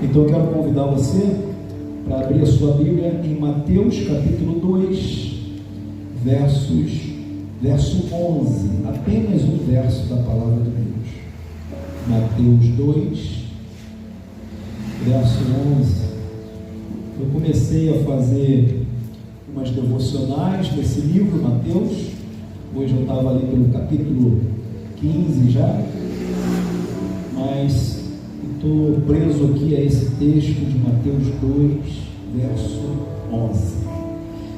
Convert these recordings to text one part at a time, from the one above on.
Então eu quero convidar você para abrir a sua Bíblia em Mateus capítulo 2, verso 11, apenas um verso da palavra de Deus. Mateus 2, verso 11. Eu comecei a fazer umas devocionais nesse livro, Mateus. Hoje eu estava ali pelo capítulo 15 já, mas estou preso aqui a esse texto de Mateus 2, verso 11.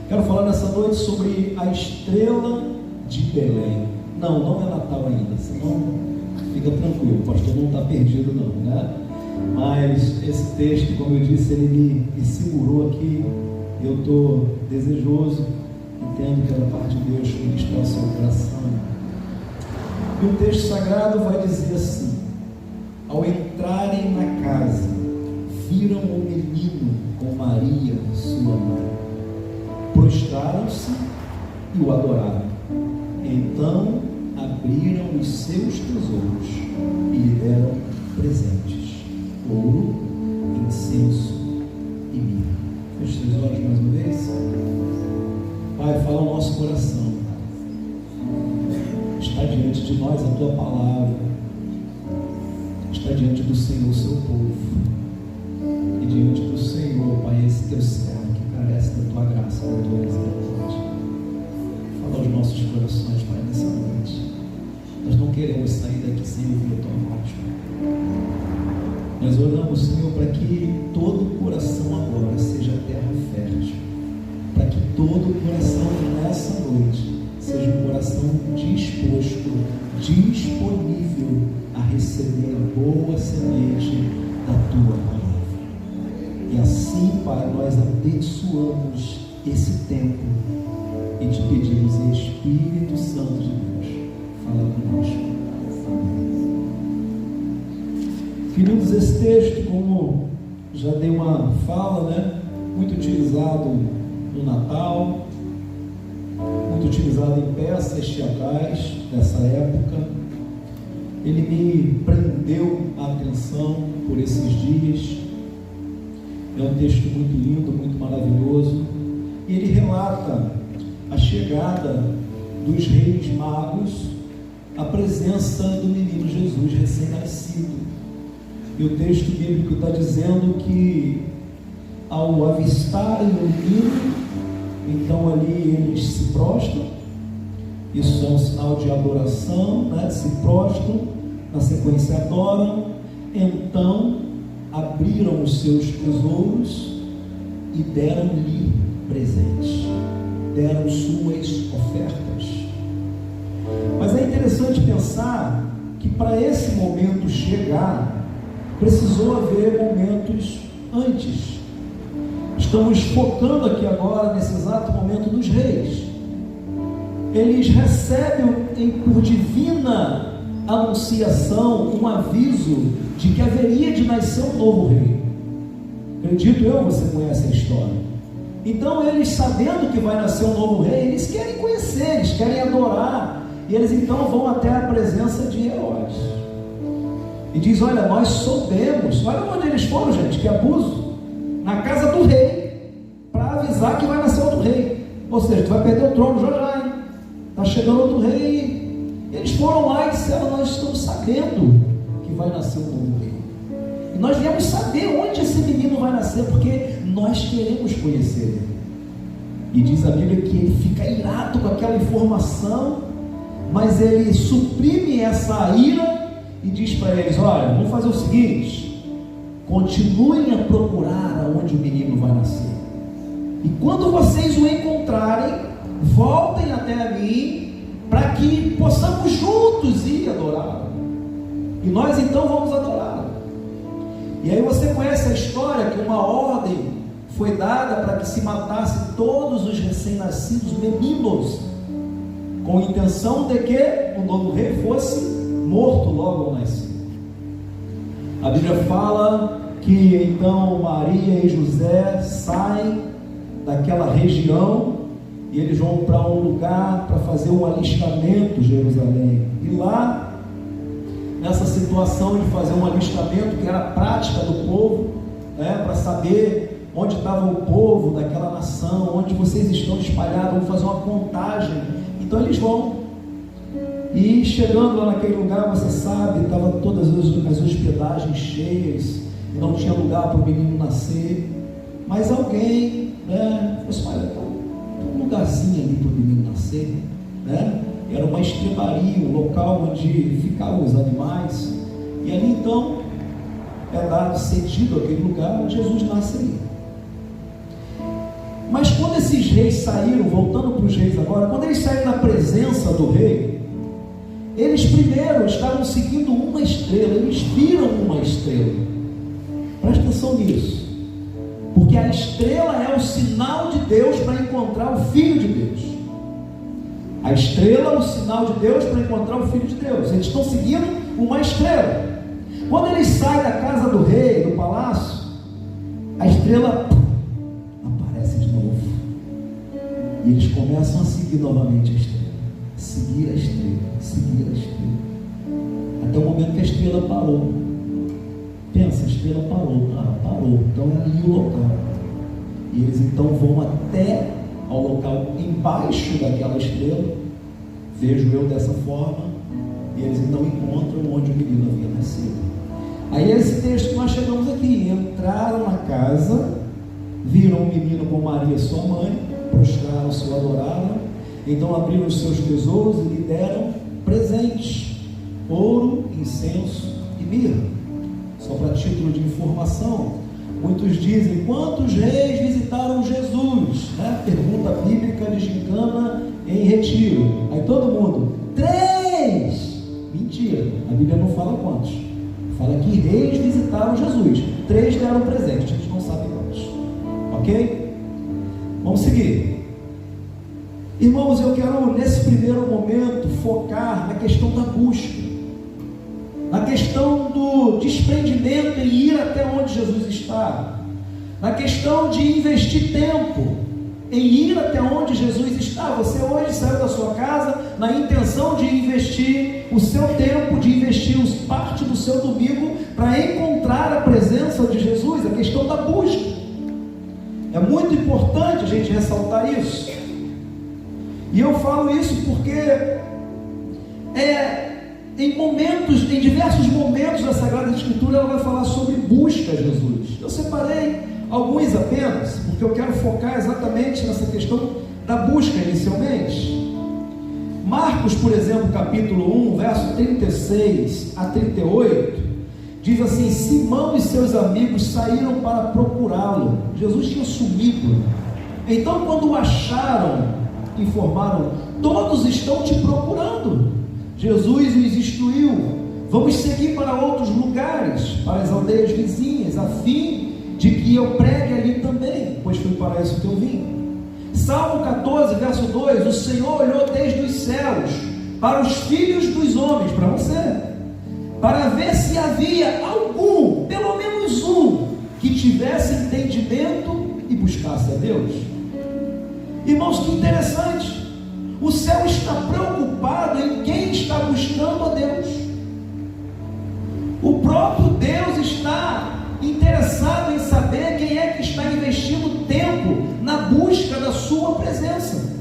Quero falar nessa noite sobre a estrela de Belém. Não é Natal ainda, senão fica tranquilo, o pastor não está perdido não, né? Mas esse texto, como eu disse, ele me segurou aqui. Eu estou desejoso, entendo que é da parte de Deus ministrar o seu coração. E o texto sagrado vai dizer assim: ao entrarem na casa, viram o menino com Maria, sua mãe, prostraram-se e o adoraram. Então abriram os seus tesouros e lhe deram presentes: ouro, incenso e mirra. Feche seus olhos mais uma vez. Pai, fala o nosso coração. Está diante de nós a tua palavra. Está diante do Senhor, o seu povo. E diante do Senhor, Pai, esse teu servo que carece da tua graça, da tua misericórdia. Fala aos nossos corações, Pai, nessa noite. Nós não queremos sair daqui sem ouvir a tua voz, Pai. Nós oramos, Senhor, para que todo coração agora seja terra fértil, para que todo coração nessa noite seja um coração disposto, disponível a receber a boa semente da tua palavra. E assim, Pai, nós abençoamos esse tempo e te pedimos, Espírito Santo de Deus, fala conosco. Amém. Queridos, esse texto, como já dei uma fala, né, muito utilizado no Natal, muito utilizado em peças teatrais dessa época, ele me prendeu a atenção por esses dias. É um texto muito lindo, muito maravilhoso, e ele relata a chegada dos reis magos à presença do menino Jesus recém-nascido. E o texto bíblico está dizendo que ao avistarem o menino, então ali eles se prostram. Isso é um sinal de adoração, né? Se prostram, na sequência adoram. Então abriram os seus tesouros e deram-lhe presentes, deram suas ofertas. Mas é interessante pensar que para esse momento chegar, precisou haver momentos antes. Estamos focando aqui agora, nesse exato momento, dos reis. Eles recebem por divina anunciação um aviso de que haveria de nascer um novo rei. Acredito eu, você conhece a história. Então eles, sabendo que vai nascer um novo rei, eles querem conhecer, eles querem adorar, e eles então vão até a presença de Herodes e diz: olha, nós soubemos. Olha onde eles foram, gente, que abuso. Na casa do rei, para avisar que vai nascer outro rei. Ou seja, tu vai perder o trono já, hein? Está chegando outro rei. Eles foram lá e disseram: nós estamos sabendo que vai nascer um novo rei, e nós viemos saber onde esse menino vai nascer, porque nós queremos conhecer ele. E diz a Bíblia que ele fica irado com aquela informação, mas ele suprime essa ira e diz para eles: olha, vamos fazer o seguinte, continuem a procurar aonde o menino vai nascer, e quando vocês o encontrarem, voltem até mim, para que possamos juntos ir adorá-lo, e nós então vamos adorá-lo. E aí você conhece a história que uma ordem foi dada para que se matasse todos os recém-nascidos meninos, com a intenção de que o novo rei fosse morto logo ao nascer. A Bíblia fala que então Maria e José saem daquela região e eles vão para um lugar para fazer um alistamento em Jerusalém. E lá, nessa situação de fazer um alistamento, que era a prática do povo, para saber onde estava o povo daquela nação, onde vocês estão espalhados, vamos fazer uma contagem. Então eles vão, e chegando lá naquele lugar, você sabe, estavam todas as hospedagens cheias, e não tinha lugar para o menino nascer, mas alguém, falou assim: olha, tem um lugarzinho ali para o menino nascer, era uma estrebaria, um local onde ficavam os animais, e ali então é dado, cedido aquele lugar, onde Jesus nasce ali. Mas quando esses reis saíram, voltando para os reis agora, quando eles saíram na presença do rei, eles primeiro estavam seguindo uma estrela, eles viram uma estrela. Presta atenção nisso, porque a estrela é o sinal de Deus para encontrar o Filho de Deus. A estrela é o sinal de Deus para encontrar o Filho de Deus. Eles estão seguindo uma estrela. Quando eles saem da casa do rei, do palácio, a estrela aparece de novo, e eles começam a seguir novamente a estrela, seguir a estrela, seguir a estrela, até o momento que a estrela parou. Pensa, a estrela parou, parou, então é ali o local, e eles então vão até ao local embaixo daquela estrela, vejo eu dessa forma, e eles então encontram onde o menino havia nascido. Aí esse texto que nós chegamos aqui: entraram na casa, viram o menino com Maria sua mãe, prostraram-se, o adoraram, então abriram os seus tesouros e lhe deram presentes, ouro, incenso e mirra. Só para título de informação, muitos dizem: quantos reis visitaram Jesus? Pergunta bíblica de gincana em retiro. Aí todo mundo: 3. Mentira, a Bíblia não fala quantos, fala que reis visitaram Jesus. 3 deram presente, a gente não sabe quantos. Ok? Vamos seguir. Irmãos, eu quero nesse primeiro momento focar na questão da busca, na questão do desprendimento em ir até onde Jesus está, na questão de investir tempo em ir até onde Jesus está. Você hoje saiu da sua casa na intenção de investir o seu tempo, de investir parte do seu domingo para encontrar a presença de Jesus, a questão da busca. É muito importante a gente ressaltar isso, e eu falo isso porque em diversos momentos da Sagrada Escritura ela vai falar sobre busca a Jesus. Eu separei alguns apenas, porque eu quero focar exatamente nessa questão da busca inicialmente. Marcos, por exemplo, capítulo 1, verso 36 a 38, diz assim: Simão e seus amigos saíram para procurá-lo. Jesus tinha sumido. Então, quando o acharam, informaram: todos estão te procurando. Jesus os instruiu: vamos seguir para outros lugares, para as aldeias vizinhas, a fim de que eu pregue ali também, pois foi para isso que eu vim. Salmo 14, verso 2: o Senhor olhou desde os céus para os filhos dos homens, para você, para ver se havia algum, pelo menos um, que tivesse entendimento e buscasse a Deus. Irmãos, que interessante, o céu está preocupado em quem está buscando a Deus. O próprio Deus está interessado em saber quem é que está investindo tempo na busca da sua presença.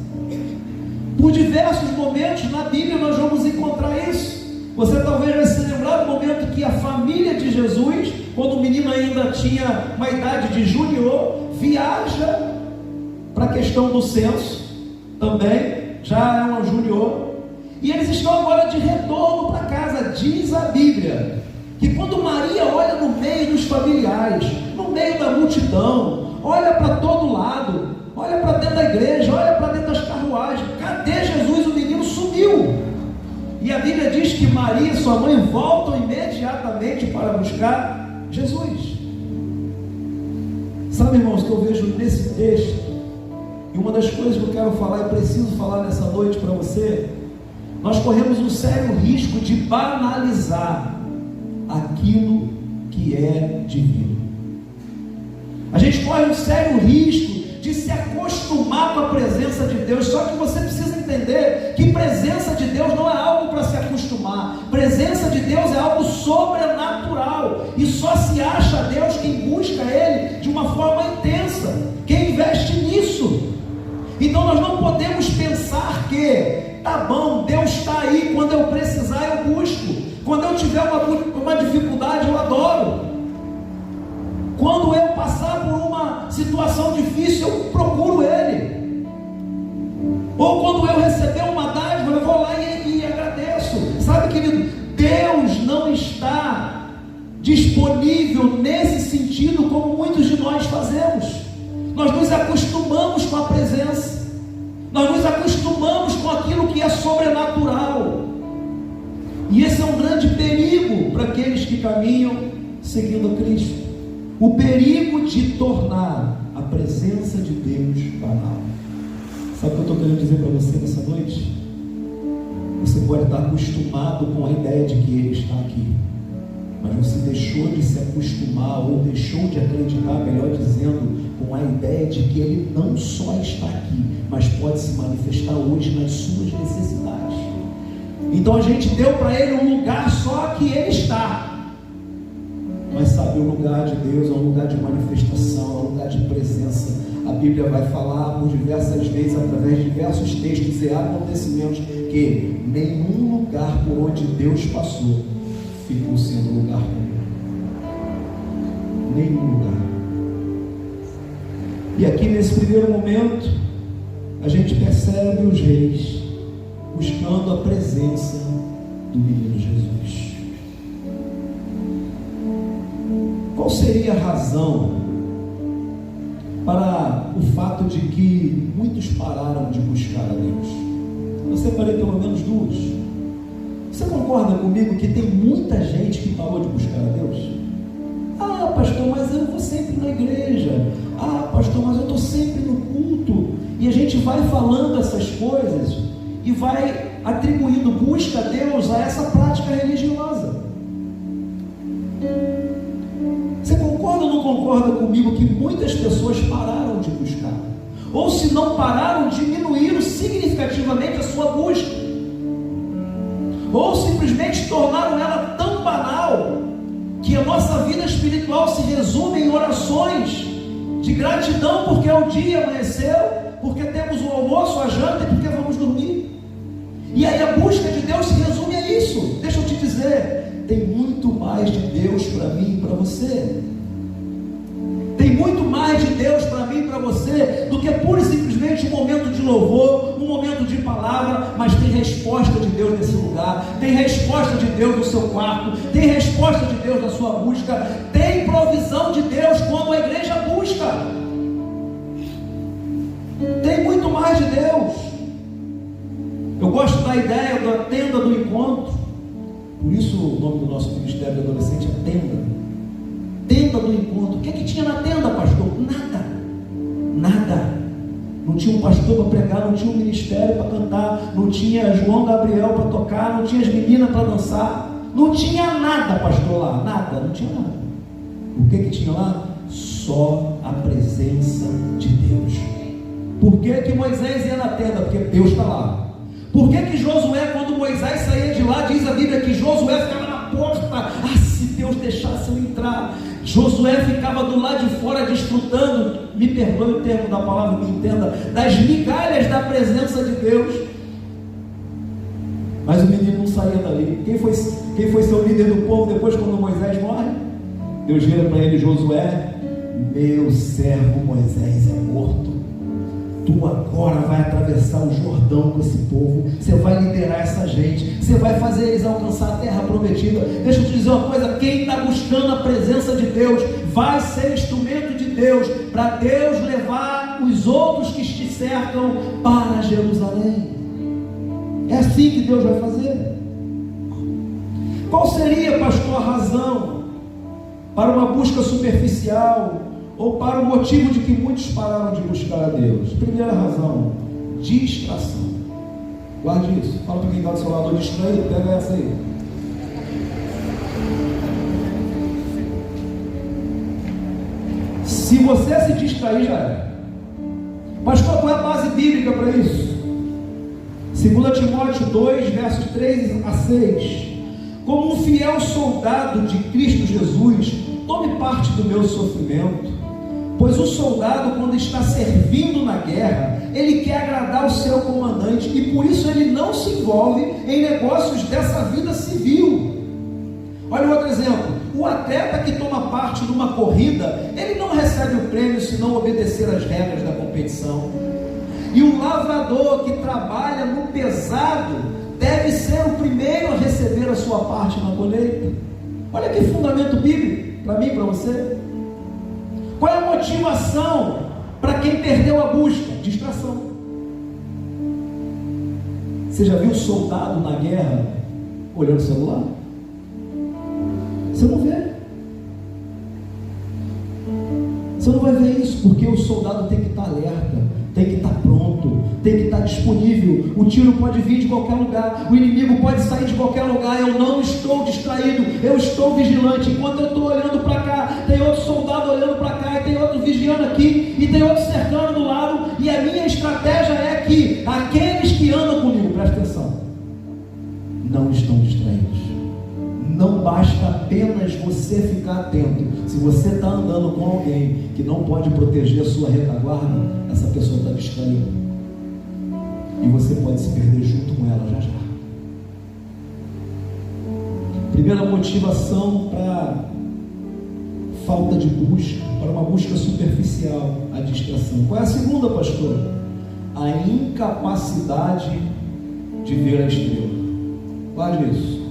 Por diversos momentos na Bíblia nós vamos encontrar isso. Você talvez vai se lembrar do momento que a família de Jesus, quando o menino ainda tinha uma idade de junior, viaja para a questão do censo, também já é um junior, e eles estão agora de retorno para casa. Diz a Bíblia que quando Maria olha no meio dos familiares, no meio da multidão, olha para todo lado, olha para dentro da igreja, olha para dentro das carruagens, cadê Jesus? O menino sumiu. E a Bíblia diz que Maria e sua mãe voltam imediatamente para buscar Jesus. Sabe, irmãos, que eu vejo nesse texto, e uma das coisas que eu quero falar e preciso falar nessa noite para você: nós corremos um sério risco de banalizar aquilo que é divino. A gente corre um sério risco de se acostumar com a presença de Deus. Só que você precisa entender que presença de Deus não é algo para se acostumar. Presença de Deus é algo sobrenatural. e só se acha a Deus quem busca Ele de uma forma intensa, quem investe nisso. Então nós não podemos pensar que, tá bom, Deus está aí, quando eu precisar eu busco, quando eu tiver uma dificuldade eu adoro, quando eu passar por uma situação difícil eu procuro Ele, ou quando eu receber uma dádiva eu vou lá e agradeço. Sabe, querido, Deus não está disponível nesse sentido como muitos de nós fazemos. Nós nos acostumamos com a presença, nós nos acostumamos com aquilo que é sobrenatural, e esse é um grande perigo para aqueles que caminham seguindo a Cristo, o perigo de tornar a presença de Deus banal. Sabe o que eu estou querendo dizer para você nessa noite? Você pode estar acostumado com a ideia de que Ele está aqui, mas você deixou de se acostumar, ou deixou de acreditar, melhor dizendo, com a ideia de que Ele não só está aqui, mas pode se manifestar hoje nas suas necessidades. Então a gente deu para Ele um lugar só que Ele está, mas sabe, o lugar de Deus é um lugar de manifestação, é um lugar de presença. A Bíblia vai falar por diversas vezes, através de diversos textos e acontecimentos, que nenhum lugar por onde Deus passou ficou sendo lugar comum. Nenhum lugar. E aqui nesse primeiro momento, a gente percebe os reis buscando a presença do menino Jesus. Qual seria a razão para o fato de que muitos pararam de buscar a Deus? Eu separei pelo menos duas. Você concorda comigo que tem muita gente que parou de buscar a Deus? Ah, pastor, mas eu vou sempre na igreja. Ah, pastor, mas eu estou sempre no culto. E a gente vai falando essas coisas e vai atribuindo busca a Deus a essa prática religiosa. Você concorda ou não concorda comigo que muitas pessoas pararam de buscar? Ou se não pararam, diminuíram significativamente a sua busca, ou simplesmente tornaram ela tão banal que a nossa vida espiritual se resume em orações de gratidão porque o dia amanheceu, porque temos o almoço, a janta e porque vamos dormir. E aí a busca de Deus se resume a isso. Deixa eu te dizer, tem muito mais de Deus para mim e para você. Tem muito mais de Deus para mim e para você do que pura e simplesmente um momento de louvor, um momento de palavra. Mas tem resposta de Deus nesse lugar, tem resposta de Deus no seu quarto, tem resposta de Deus na sua busca, tem provisão de Deus quando a igreja busca. Tem muito mais de Deus. Eu gosto da ideia da tenda do encontro. Por isso o nome do nosso ministério de adolescente é Tenda. Tenda do encontro. O que é que tinha na tenda, pastor? Nada. Nada. Não tinha um pastor para pregar, não tinha um ministério para cantar, não tinha João Gabriel para tocar, não tinha as meninas para dançar, não tinha nada, pastor, lá. Nada, não tinha nada. O que é que tinha lá? Só a presença de Deus. Por que que Moisés ia na tenda? Porque Deus está lá. Por que que Josué, quando Moisés saía de lá, diz a Bíblia que Josué ficava na porta? Ah, se Deus deixasse eu entrar. Josué ficava do lado de fora desfrutando, me perdoe o termo da palavra, me entenda, das migalhas da presença de Deus. Mas o menino não saía dali. Quem foi seu líder do povo depois, quando Moisés morre? Deus vira para ele: Josué, meu servo Moisés é morto. Tu agora vai atravessar o Jordão com esse povo, você vai liderar essa gente, você vai fazer eles alcançar a terra prometida. Deixa eu te dizer uma coisa: quem está buscando a presença de Deus vai ser instrumento de Deus, para Deus levar os outros que te cercam para Jerusalém. É assim que Deus vai fazer. Qual seria, pastor, a razão para uma busca superficial, ou para o motivo de que muitos pararam de buscar a Deus? Primeira razão: distração. Guarde isso. Fala para quem está do seu lado: distraído, pega essa aí. Se você se distrair, já é. Pastor, qual é a base bíblica para isso? 2 Timóteo 2, versos 3 a 6. como um fiel soldado de Cristo Jesus, tome parte do meu sofrimento, pois o soldado, quando está servindo na guerra, ele quer agradar o seu comandante, e por isso ele não se envolve em negócios dessa vida civil. Olha outro exemplo: o atleta que toma parte numa corrida, ele não recebe o prêmio se não obedecer às regras da competição. E o lavrador que trabalha no pesado deve ser o primeiro a receber a sua parte na colheita. Olha que fundamento bíblico para mim e para você. Qual é a motivação para quem perdeu a busca? Distração. Você já viu um soldado na guerra olhando o celular? Você não vê. Você não vai ver isso, porque o soldado tem que estar alerta, tem que estar pronto, tem que estar disponível. O tiro pode vir de qualquer lugar, o inimigo pode sair de qualquer lugar. Eu não estou distraído, eu estou vigilante. Enquanto eu estou olhando para cá, tem outro soldado olhando para cá, e tem outro vigiando aqui, e tem outro cercando do lado. E a minha estratégia é que aqueles que andam comigo, presta atenção, não estão distraídos. Não basta apenas você ficar atento. Se você está andando com alguém que não pode proteger a sua retaguarda, essa pessoa está distraída, e você pode se perder junto com ela já já. Primeira motivação para falta de busca, para uma busca superficial, a distração. Qual é a segunda, pastor? A incapacidade de ver a estrela. Guarde isso.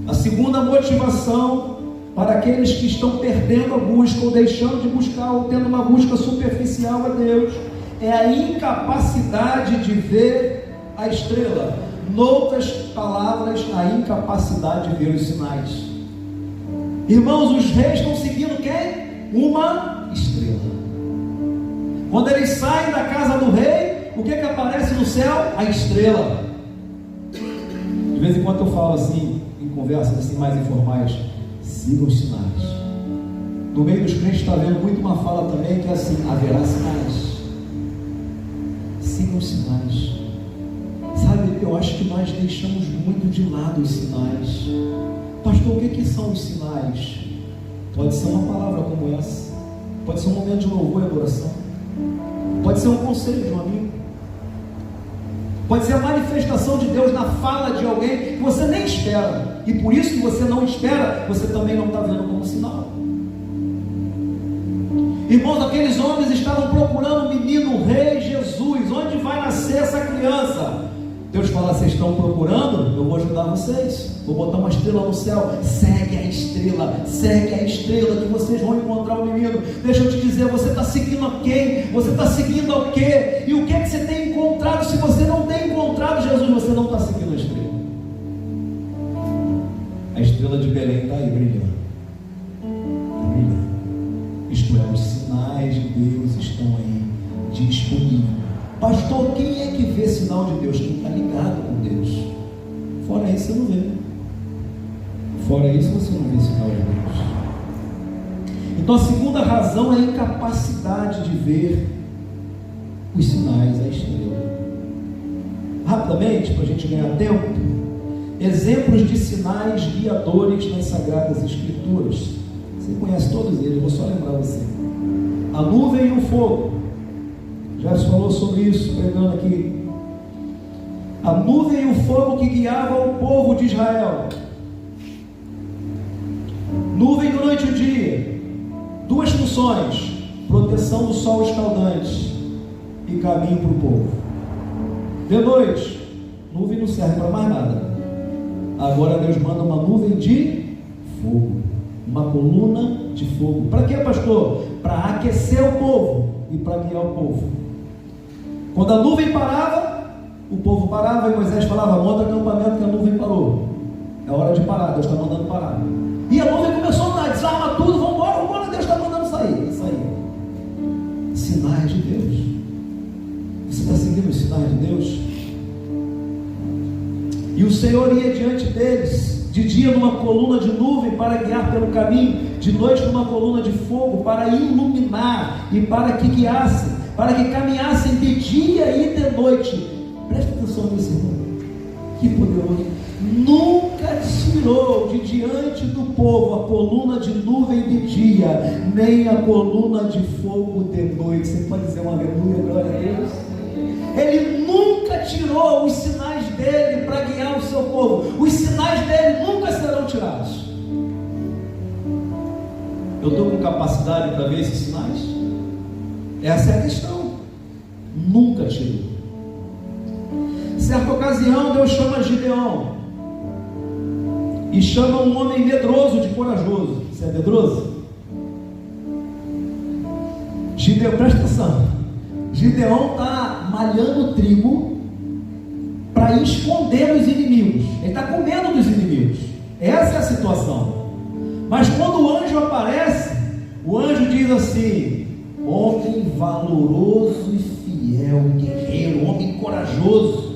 A segunda motivação para aqueles que estão perdendo a busca, ou deixando de buscar, ou tendo uma busca superficial a Deus, é a incapacidade de ver a estrela. Noutras palavras, a incapacidade de ver os sinais. Irmãos, os reis estão seguindo quem? Uma estrela. Quando eles saem da casa do rei, o que aparece no céu? A estrela. De vez em quando eu falo assim, em conversas assim mais informais, sigam os sinais. No meio dos crentes está vendo muito uma fala também que é assim: haverá sinais. Sigam os sinais. Sabe, eu acho que nós deixamos muito de lado os sinais. Pastor, o que são os sinais? Pode ser uma palavra como essa, pode ser um momento de louvor e adoração, pode ser um conselho de um amigo, pode ser a manifestação de Deus na fala de alguém que você nem espera, e por isso que você não espera, você também não está vendo como sinal. Irmãos, aqueles homens estavam procurando o menino, o rei Jesus. Onde vai nascer essa criança? Deus fala: vocês estão procurando? Eu vou ajudar vocês, vou botar uma estrela no céu. Segue a estrela que vocês vão encontrar o menino. Deixa eu te dizer, você está seguindo a quem? Você está seguindo ao quê? E o que você tem encontrado? Se você não tem encontrado Jesus, você não está seguindo a estrela. A estrela de Belém está aí brilhando. Isto é, os sinais de Deus estão aí disponíveis. Pastor, quem é que vê sinal de Deus? Quem está ligado com Deus. Fora isso, você não vê. Fora isso, você não vê sinal de Deus. Então, a segunda razão é a incapacidade de ver os sinais, a estrela. Rapidamente, para a gente ganhar tempo, exemplos de sinais guiadores nas Sagradas Escrituras. Você conhece todos eles, vou só lembrar você. A nuvem e o fogo. Já se falou sobre isso, pregando aqui. A nuvem e o fogo que guiavam o povo de Israel. Nuvem durante o dia. Duas funções: proteção do sol escaldante e caminho para o povo. De noite, nuvem não serve para mais nada. Agora Deus manda uma nuvem de fogo, uma coluna de fogo. Para quê, pastor? Para aquecer o povo e para guiar o povo. Quando a nuvem parava, o povo parava, e Moisés falava: monta acampamento que a nuvem parou. É hora de parar, Deus está mandando parar. E a nuvem começou a andar, desarma tudo, vamos embora, Deus está mandando sair. Sinais de Deus. Você está seguindo os sinais de Deus? E o Senhor ia diante deles, de dia numa coluna de nuvem para guiar pelo caminho, de noite numa coluna de fogo para iluminar e para que guiassem, para que caminhassem de dia e de noite. Presta atenção nisso, irmão. Que poderoso. nunca tirou de diante do povo a coluna de nuvem de dia, nem a coluna de fogo de noite. Você pode dizer um aleluia, glória a Deus? Ele nunca tirou os sinais dele para guiar o seu povo. Os sinais dele nunca serão tirados. Eu estou com capacidade para ver esses sinais? Essa é a questão. Nunca tirou. Certa ocasião, Deus chama Gideão e chama um homem medroso de corajoso. Você é medroso? Gideão, presta atenção. Gideão está malhando trigo para esconder os inimigos. Ele está com medo dos inimigos. Essa é a situação. Mas quando o anjo aparece, o anjo diz assim: homem valoroso e fiel, guerreiro, homem corajoso.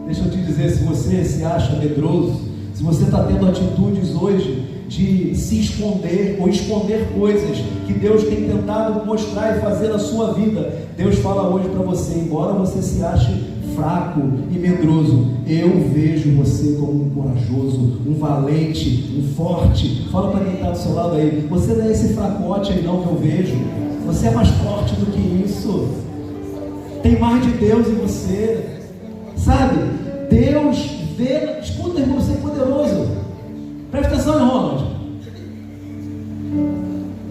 Deixa eu te dizer, se você se acha medroso, se você está tendo atitudes hoje de se esconder ou esconder coisas que Deus tem tentado mostrar e fazer na sua vida, Deus fala hoje para você: embora você se ache fraco e medroso, eu vejo você como um corajoso, um valente, um forte. Fala para quem está do seu lado aí: você não é esse fracote aí não que eu vejo, você é mais forte do que isso, tem mais de Deus em você, sabe? Deus vê. Escuta, irmão, você é poderoso. Presta atenção, Ronald.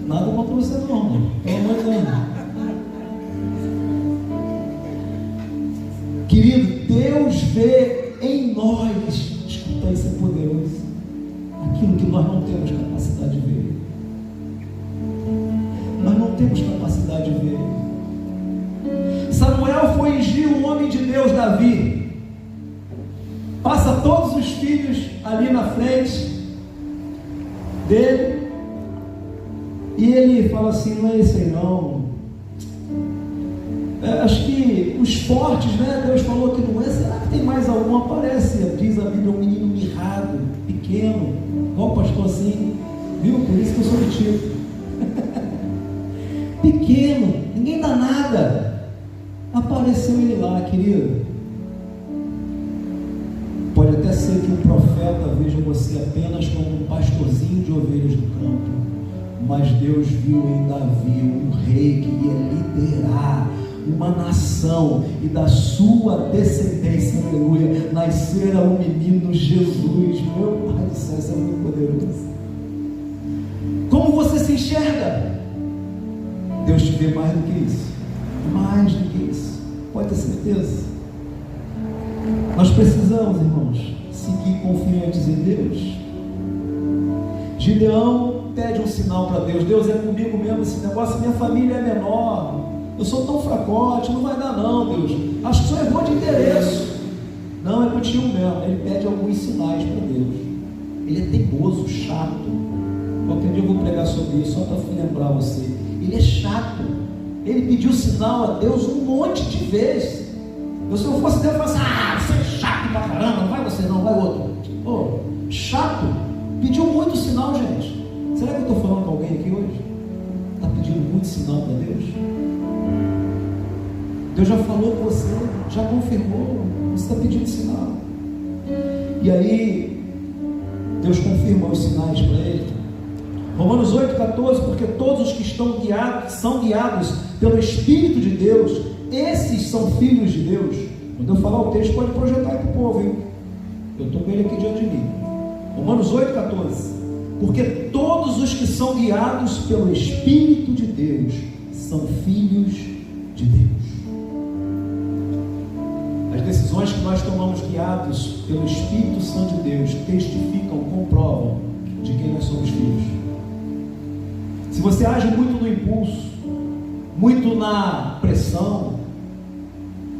Nada contra você não, Ronald. Pelo amor de Deus. Querido, Deus vê em nós, escuta, isso é poderoso, aquilo que nós não temos capacidade de ver. Nós não temos capacidade de ver. Samuel foi ungir o homem de Deus, Davi. Passa todos os filhos ali na frente dele, e ele fala assim: não é esse aí não. Acho que os fortes, né? Deus falou que não é. Será que tem mais algum? Aparece, diz a Bíblia, um menino mirrado, pequeno, igual o pastor assim, viu? Por isso que eu sou metido. Pequeno, ninguém dá nada. Apareceu ele lá, querido. Pode até ser que o profeta veja você apenas como um pastorzinho de ovelhas do campo, mas Deus viu em Davi um rei que ia liderar uma nação, e da sua descendência, aleluia, nascerá um menino Jesus. Meu Pai do céu, isso é muito poderoso. Como você se enxerga? Deus te vê mais do que isso, mais do que isso, pode ter certeza. Nós precisamos, irmãos, seguir confiantes em Deus. Gideão pede um sinal para Deus: Deus, é comigo mesmo esse negócio, minha família é menor, eu sou tão fracote, não vai dar não, Deus, acho que só errou de endereço. Não, é contigo mesmo. Ele pede alguns sinais para Deus. Ele é teimoso, chato. Qualquer dia eu vou pregar sobre isso, só para lembrar você. Ele é chato. Ele pediu sinal a Deus um monte de vezes. Se eu fosse Deus, eu falasse: você é chato pra caramba, não vai você não, vai outro. Chato, pediu muito sinal, gente. Será que eu estou falando com alguém aqui hoje? Está pedindo muito sinal para Deus? Deus já falou com você, já confirmou, você está pedindo sinal. E aí, Deus confirma os sinais para ele. Romanos 8,14, porque todos os que estão guiados, são guiados pelo Espírito de Deus, esses são filhos de Deus. Quando eu falar o texto, pode projetar para o povo, hein? Eu estou com ele aqui diante de mim. Romanos 8,14. Porque todos os que são guiados pelo Espírito de Deus são filhos de Deus. As decisões que nós tomamos guiados pelo Espírito Santo de Deus testificam, comprovam de quem nós somos filhos. Se você age muito no impulso, muito na pressão,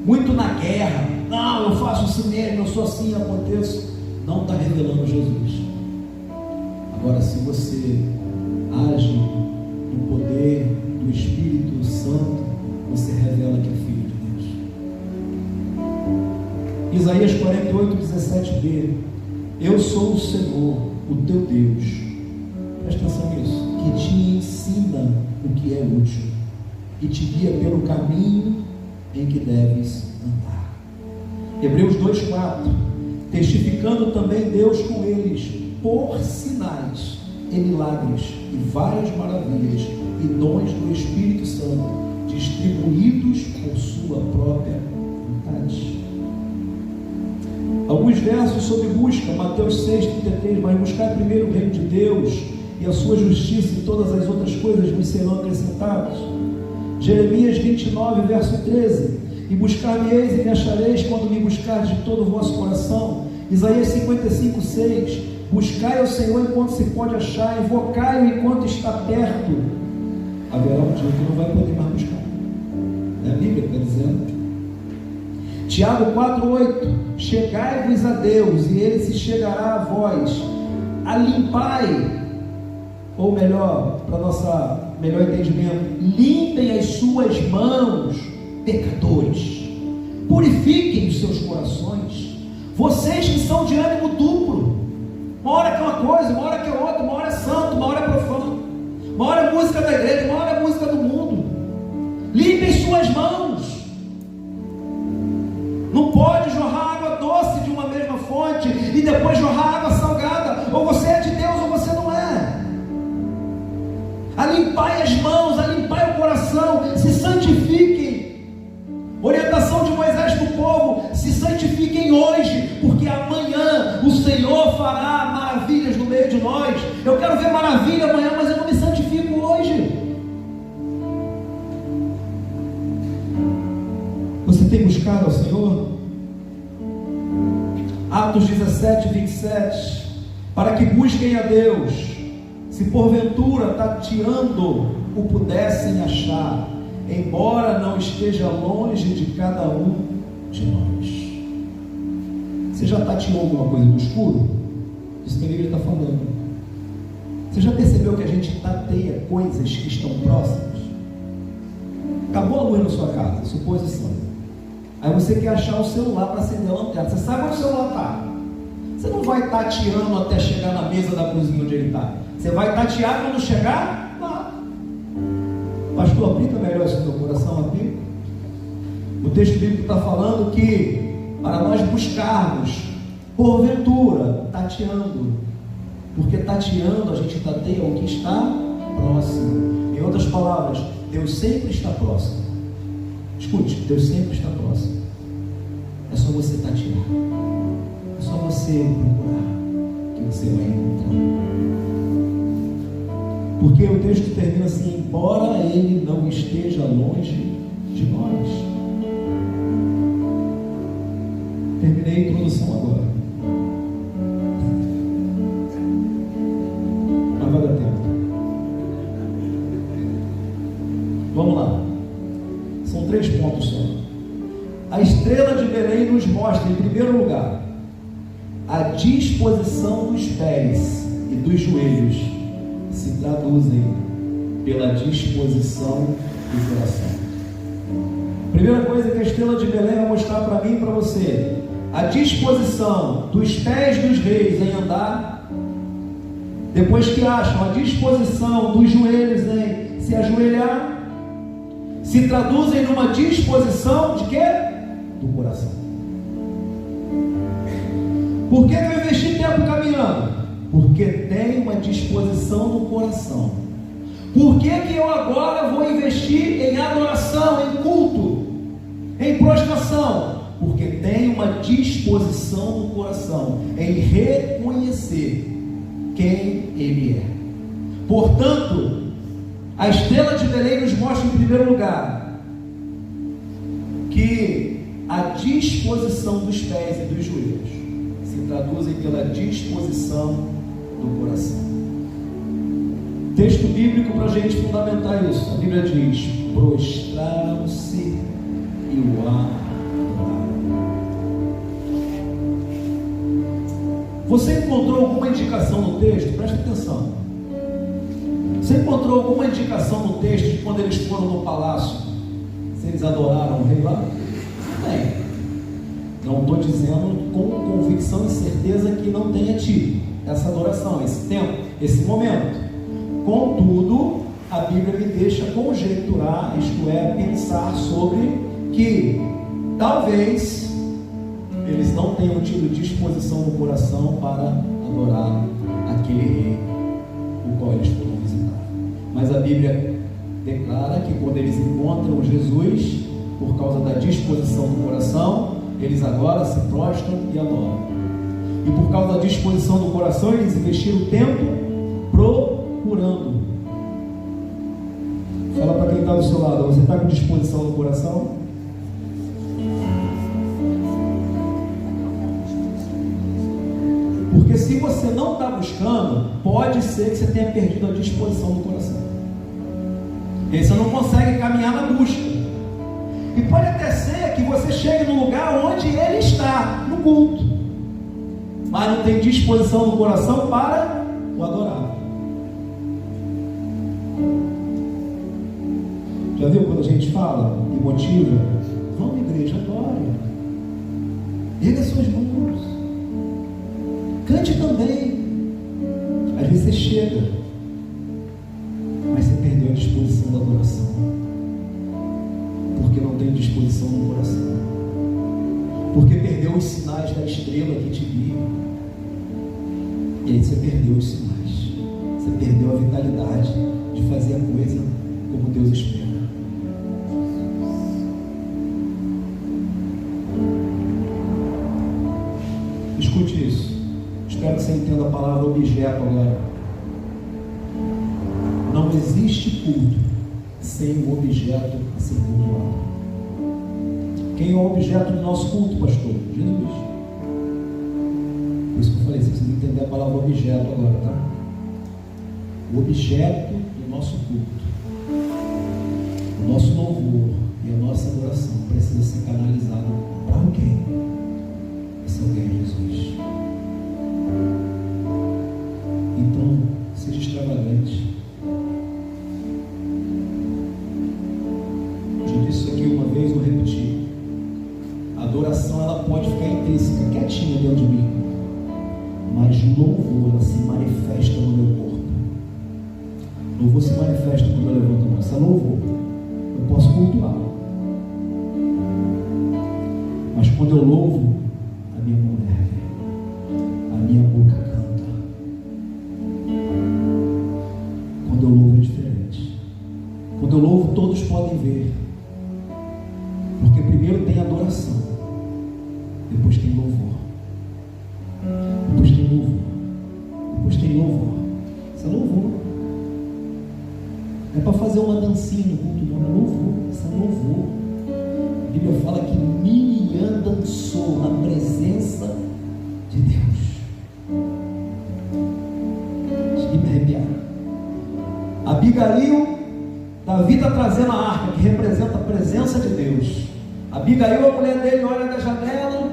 muito na guerra, não, eu faço assim mesmo, eu sou assim, aconteço, não está revelando Jesus. Agora, se você age no poder do Espírito Santo, você revela que é filho de Deus. Isaías 48:17b. Eu sou o Senhor, o teu Deus. Presta atenção nisso. Que te ensina o que é útil e te guia pelo caminho em que deves andar. Hebreus 2:4. testificando também Deus com eles, por sinais e milagres, e várias maravilhas, e dons do Espírito Santo, distribuídos por sua própria vontade. Alguns versos sobre busca, Mateus 6,33, mas buscar primeiro o reino de Deus e a sua justiça, e todas as outras coisas nos serão acrescentadas. Jeremias 29, verso 13, e buscar-me-eis e me achareis quando me buscardes de todo o vosso coração. Isaías 55, 6, buscai ao Senhor enquanto se pode achar, invocai-o enquanto está perto. Haverá um dia que não vai poder mais buscar. É a Bíblia que está dizendo. Tiago 4,8, chegai-vos a Deus e Ele se chegará a vós. Alimpai, ou melhor, para nossa melhor entendimento, limpem as suas mãos, pecadores, purifiquem os seus corações, vocês que são de ânimo duplo, uma hora que é uma coisa, uma hora que é outra, uma hora é santo, uma hora é profano, uma hora é música da igreja, uma hora é música do mundo. Limpem suas mãos. Não pode jorrar água doce de uma mesma fonte e depois jorrar água salgada. Ou você é de Deus ou você não é. Alimpai as mãos, alimpai o coração, se santifiquem. Orientação de Moisés para o povo: se santifiquem hoje, porque amanhã o Senhor fará maravilhas no meio de nós. Eu quero ver maravilha amanhã, mas eu não me santifico hoje. Você tem buscado ao Senhor? Atos 17, 27, para que busquem a Deus, se porventura tateando o pudessem achar, embora não esteja longe de cada um de nós. Você já tateou alguma coisa no escuro? Isso que a Bíblia está falando. Você já percebeu que a gente tateia coisas que estão próximas? Acabou a luz na sua casa, suposição. Aí você quer achar o celular para acender a lanterna. Você sabe onde o celular está. Você não vai tateando até chegar na mesa da cozinha onde ele está. Você vai tatear quando chegar lá. Pastor, aplica melhor isso no teu coração, aplica. O texto bíblico está falando que para nós buscarmos, porventura, tateando. Porque tateando a gente tateia o que está próximo. Em outras palavras, Deus sempre está próximo. Escute, Deus sempre está próximo. É só você tatear. É só você procurar que você vai encontrar. Porque o texto termina assim: embora Ele não esteja longe de nós. Terminei a introdução agora. Mas vai dar tempo. Vamos lá. São 3 pontos só. A estrela de Belém nos mostra, em primeiro lugar, a disposição dos pés e dos joelhos se traduzem pela disposição do coração. Primeira coisa que a estrela de Belém vai mostrar para mim e para você: a disposição dos pés dos reis em andar. Depois que acham a disposição dos joelhos em se ajoelhar, se traduzem numa disposição de quê? Do coração. Por que eu investi tempo caminhando? Porque tem uma disposição no coração. Por que eu agora vou investir em adoração, em culto, em prostração? Porque tem uma disposição no coração em reconhecer quem Ele é. Portanto, a estrela de Belém nos mostra, em primeiro lugar, que a disposição dos pés e dos joelhos se traduzem pela disposição do coração. Texto bíblico para a gente fundamentar isso. A Bíblia diz: prostraram-se e o adoraram. Você encontrou alguma indicação no texto? Preste atenção. Você encontrou alguma indicação no texto de quando eles foram no palácio, se eles adoraram o rei lá? Bem, não estou dizendo com convicção e certeza que não tenha tido essa adoração, esse tempo, esse momento. Contudo, a Bíblia me deixa conjecturar, isto é, pensar sobre que talvez eles não tenham tido disposição no coração para adorar aquele rei, o qual eles foram visitar. Mas a Bíblia declara que quando eles encontram Jesus, por causa da disposição do coração, eles agora se prostram e adoram. E por causa da disposição do coração, eles investiram tempo procurando. Fala para quem está do seu lado: você está com disposição no coração? Porque se você não está buscando, pode ser que você tenha perdido a disposição do coração. E aí você não consegue caminhar na busca. E pode até ser que você chegue no lugar onde Ele está, no culto, mas não tem disposição no coração para o adorar. Já viu quando a gente fala e motiva? Vamos, igreja, adore. Erga suas mãos. Cante também. Às vezes você chega, mas você perdeu a disposição da adoração, porque não tem disposição no coração, porque perdeu os sinais da estrela que te guia. E aí você perdeu os sinais, você perdeu a vitalidade de fazer a coisa como Deus espera. Escute isso. Espero que você entenda a palavra objeto agora. Não existe culto sem o objeto a ser cultuado. Quem é o objeto do nosso culto, pastor? Jesus. Por isso que eu falei, você precisa entender a palavra objeto agora, tá? O objeto do nosso culto, o nosso louvor e a nossa adoração precisa ser canalizado para alguém. Esse alguém é Jesus. Então, seja extravagante. Eu já disse isso aqui uma vez, vou repetir. A adoração, ela pode ficar intrínseca, quietinha dentro de mim, mas louvor, ela se manifesta no meu corpo. Louvor se manifesta quando eu levanto a mão. Isso é louvor. Eu posso cultuar, mas quando eu louvo, a minha mão ergue, a minha boca canta. Quando eu louvo é diferente. Quando eu louvo, todos podem ver, porque primeiro tem adoração, depois tem louvor, depois tem louvor, depois tem louvor. Isso é louvor. Não é para fazer uma dancinha no culto, não. É louvor. Isso é louvor. A Bíblia fala que Miriam dançou na presença de Deus. Cheguei a me arrepiar. Abigail, Davi está trazendo a arca, que representa a presença de Deus. Abigail, a mulher dele, olha da janela,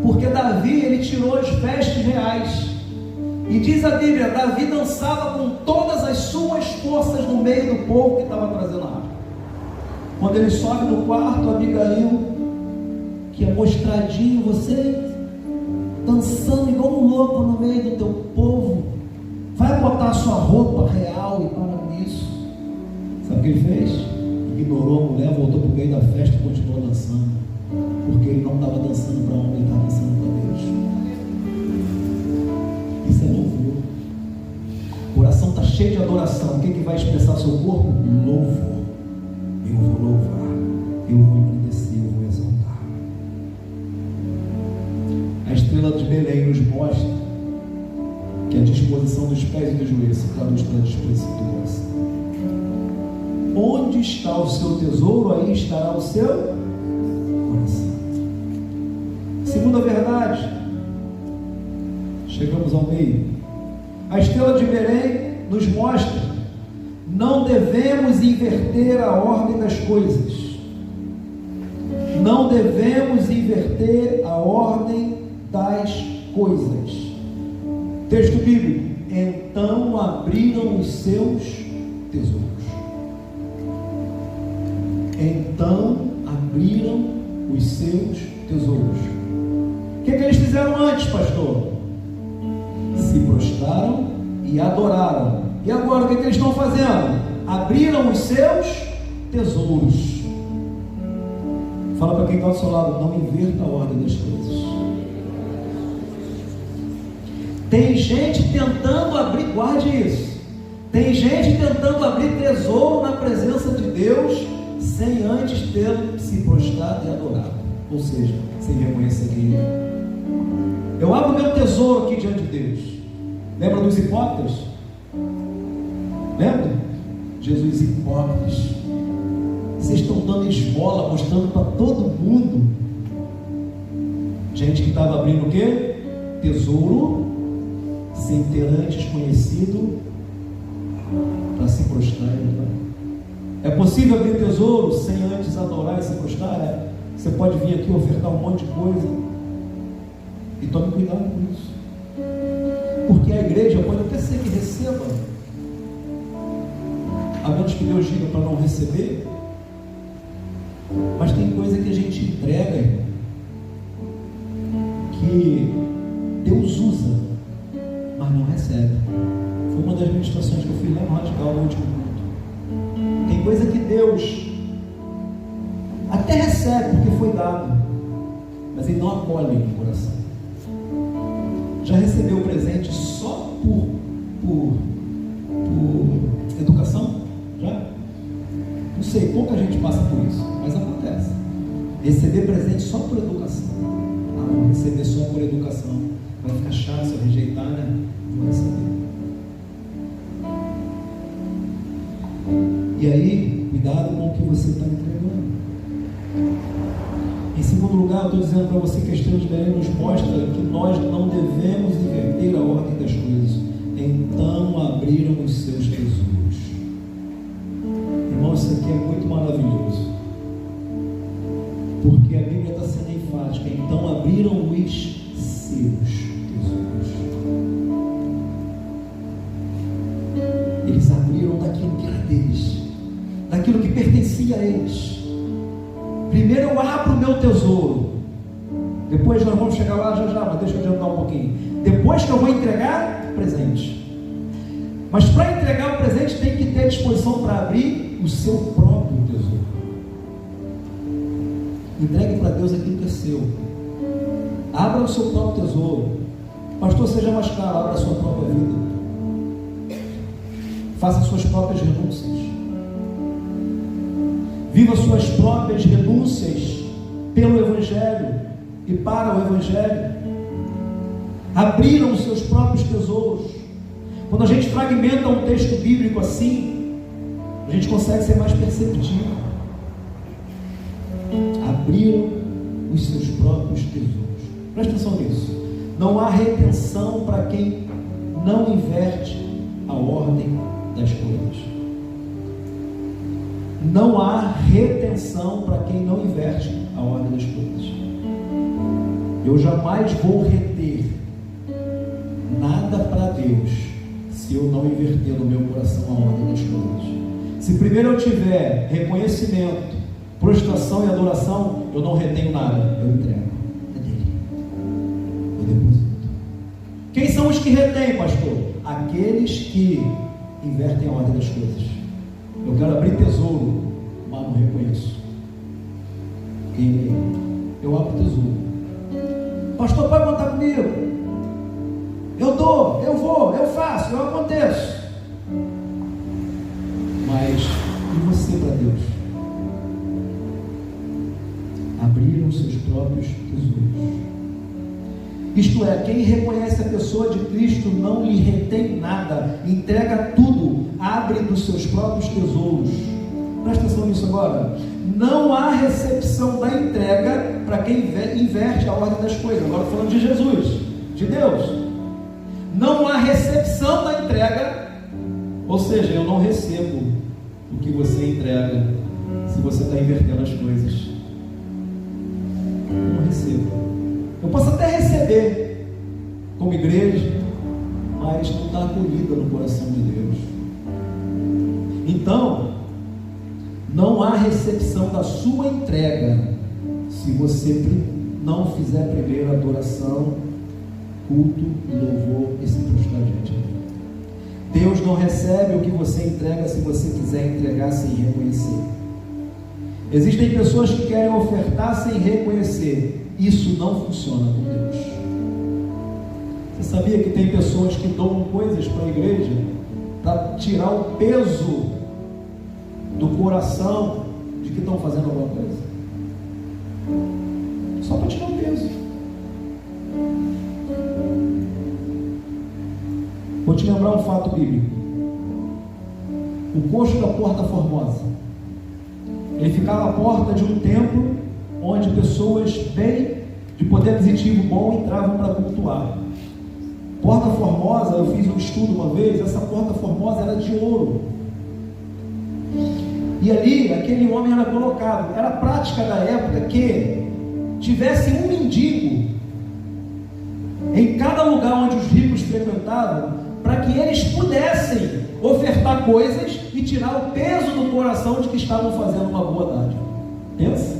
porque Davi, ele tirou as vestes reais. E diz a Bíblia, Davi dançava com todas as suas forças no meio do povo que estava trazendo a arca. Quando ele sobe no quarto, Abigail, que é mostradinho, você dançando igual um louco no meio do teu povo, vai botar a sua roupa real e para com isso. Sabe o que ele fez? Ignorou a mulher, voltou para o meio da festa e continuou dançando, porque ele não estava dançando para homem, ele estava dançando para Deus. Isso é louvor. O coração está cheio de adoração. O que vai expressar seu corpo? Louvor. Eu vou louvar, eu vou engrandecer, eu vou exaltar. A estrela de Belém nos mostra que a disposição dos pés e dos joelhos se traduz pela disposição do coração. Onde está o seu tesouro, aí estará o seu coração. Segunda verdade, chegamos ao meio. A estrela de Belém nos mostra: não devemos inverter a ordem das coisas. Não devemos inverter a ordem das coisas. Texto bíblico: então abriram os seus tesouros. Então abriram os seus tesouros. O que eles fizeram antes, pastor? Se prostraram e adoraram. E agora o que eles estão fazendo? Abriram os seus tesouros. Fala para quem está ao seu lado, não inverta a ordem das coisas. Tem gente tentando abrir, guarde isso. Tem gente tentando abrir tesouro na presença de Deus sem antes ter se prostrado e adorado. Ou seja, sem reconhecer quem é. Eu abro meu tesouro aqui diante de Deus. Lembra dos hipócritas? Lembra? Jesus, hipócritas. Vocês estão dando esmola, mostrando para todo mundo. Gente que estava abrindo o quê? Tesouro, sem ter antes conhecido, para se prostrar e adorar. É possível abrir tesouro sem antes adorar e se prostrar? Você pode vir aqui ofertar um monte de coisa. E tome cuidado com isso. Porque a igreja pode até ser que receba, a menos que Deus diga para não receber. Mas tem coisa que a gente entrega, irmão, que Deus usa, mas não recebe. Foi uma das ministrações que eu fiz lá no Radical, no último culto. Tem coisa que Deus até recebe porque foi dado, mas Ele não acolhe no coração. Já recebeu o presente só por educação? Já? Não sei, pouca gente passa por isso, mas acontece. Receber presente só por educação. Ah, não, receber só por educação vai ficar chato se eu rejeitar, né? Vou receber. E aí, cuidado com o que você está entregando. Em segundo lugar, eu estou dizendo para você que a Estrela de Belém nos mostra que nós não devemos inverter a ordem das coisas. Então abriram os seus tesouros. Irmão, isso aqui é muito maravilhoso. Porque a Bíblia está sendo enfática. Então abriram os seus tesouros. Eles abriram daquilo que era deles, daquilo que pertencia a eles. Primeiro eu abro o meu tesouro. Depois nós vamos chegar lá já, mas deixa eu adiantar um pouquinho. Depois que eu vou entregar, presente. Mas para entregar o presente tem que ter disposição para abrir o seu próprio tesouro. Entregue para Deus aquilo que é seu. Abra o seu próprio tesouro. Pastor, seja mais claro, abra a sua própria vida. Faça suas próprias renúncias. Viva suas próprias renúncias pelo Evangelho e para o Evangelho. Abriram os seus próprios tesouros. Quando a gente fragmenta um texto bíblico assim, a gente consegue ser mais perceptivo. Abriram os seus próprios tesouros. Presta atenção nisso. Não há retenção para quem não inverte a ordem das coisas. Não há retenção para quem não inverte a ordem das coisas. Eu jamais vou reter nada para Deus se eu não inverter no meu coração a ordem das coisas. Se primeiro eu tiver reconhecimento, prostração e adoração, eu não retenho nada, eu entrego. É dele. Eu deposito. Quem são os que retêm, pastor? Aqueles que invertem a ordem das coisas. Eu quero abrir tesouro, mas não reconheço quem ele é. Eu abro tesouro. Pastor, pode contar comigo? Eu dou, eu vou, eu faço, eu aconteço. Mas e você para Deus? Abriram seus próprios tesouros. Isto é, quem reconhece a pessoa de Cristo não lhe retém nada, entrega tudo, abre dos seus próprios tesouros. Presta atenção nisso agora. Não há recepção da entrega para quem inverte a ordem das coisas. Agora falando de Jesus, de Deus. Não há recepção da entrega, ou seja, eu não recebo o que você entrega se você está invertendo as coisas. Eu não recebo. Eu posso até receber como igreja, mas não está acolhida no coração de Deus. Então, não há recepção da sua entrega se você não fizer primeiro adoração, culto e louvor e se prostrar diante dele. Deus não recebe o que você entrega se você quiser entregar sem reconhecer. Existem pessoas que querem ofertar sem reconhecer. Isso não funciona com Deus. Você sabia que tem pessoas que doam coisas para a igreja para tirar o peso do coração de que estão fazendo alguma coisa? Só para tirar o peso. Vou te lembrar um fato bíblico. O coxo da Porta Formosa, ele ficava à porta de um templo onde pessoas bem, de poder aquisitivo bom, entravam para cultuar. Porta Formosa, eu fiz um estudo uma vez, essa Porta Formosa era de ouro. E ali, aquele homem era colocado. Era prática da época que tivesse um mendigo em cada lugar onde os ricos frequentavam, para que eles pudessem ofertar coisas e tirar o peso do coração de que estavam fazendo uma boa dádiva. Pensa?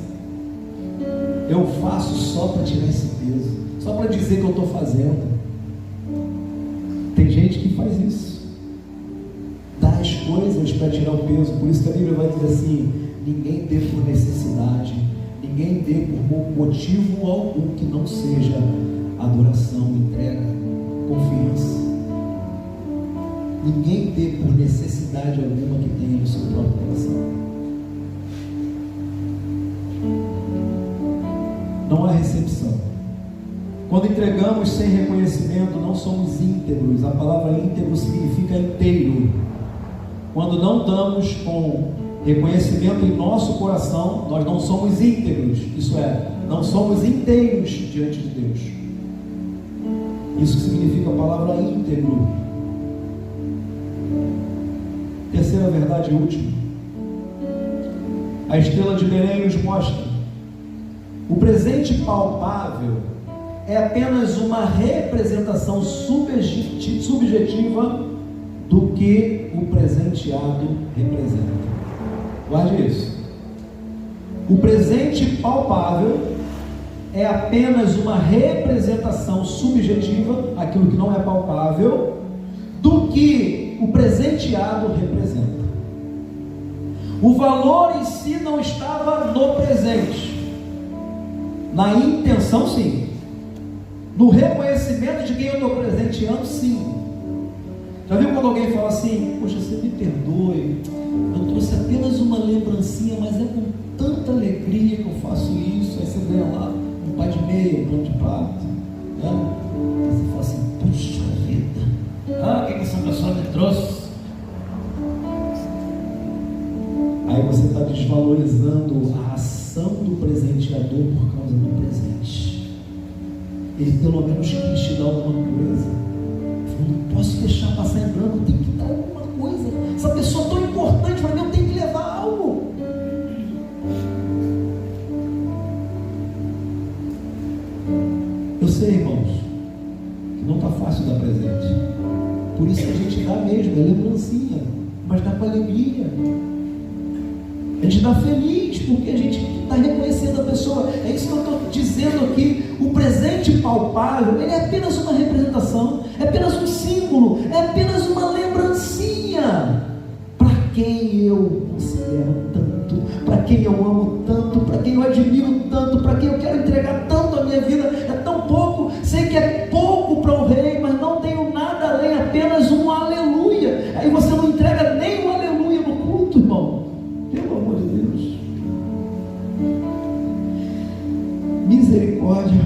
Eu faço só para tirar esse peso, só para dizer que eu estou fazendo. Tem gente que faz isso, dá as coisas para tirar o peso. Por isso que a Bíblia vai dizer assim: ninguém dê por necessidade, ninguém dê por motivo algum que não seja adoração, entrega, confiança. Ninguém dê por necessidade alguma que tenha no seu próprio coração. Não há recepção. Quando entregamos sem reconhecimento, não somos íntegros. A palavra íntegro significa inteiro. Quando não damos com reconhecimento em nosso coração, nós não somos íntegros. Isso é, não somos inteiros diante de Deus. Isso significa a palavra íntegro. Terceira verdade e última. A estrela de Belém nos mostra: o presente palpável é apenas uma representação subjetiva do que o presenteado representa. Guarde isso. O presente palpável é apenas uma representação subjetiva, aquilo que não é palpável, do que o presenteado representa. O valor em si não estava no presente, na intenção sim, no reconhecimento de quem eu estou presenteando sim. Já viu quando alguém fala assim: poxa, você me perdoe, eu trouxe apenas uma lembrancinha, mas é com tanta alegria que eu faço isso. Aí você ganha lá um pá de meia, um pão de prato, né? Aí você fala assim: puxa vida, o que essa pessoa me trouxe? Aí você está desvalorizando a ação do presenteador por causa do presente. Ele pelo menos quis te dar alguma coisa. Eu não posso deixar passar em branco, tem que dar alguma coisa. Essa pessoa tão importante para mim, eu tenho que levar algo. Eu sei, irmãos, que não está fácil dar presente. Por isso que a gente dá mesmo, é lembrancinha, mas dá com alegria. A gente está feliz porque a gente está reconhecendo a pessoa. É isso que eu estou dizendo aqui. O presente palpável, ele é apenas uma representação, é apenas um símbolo, é apenas uma lembrancinha para quem eu considero tanto, para quem eu amo tanto, para quem eu admiro tanto, para quem eu quero entregar tanto a minha vida. É tão pouco, sei que é pouco para o rei, mas não tenho nada além, apenas um aleluia. Aí você não entrega nem um aleluia no culto, irmão. Pelo amor de Deus. Misericórdia.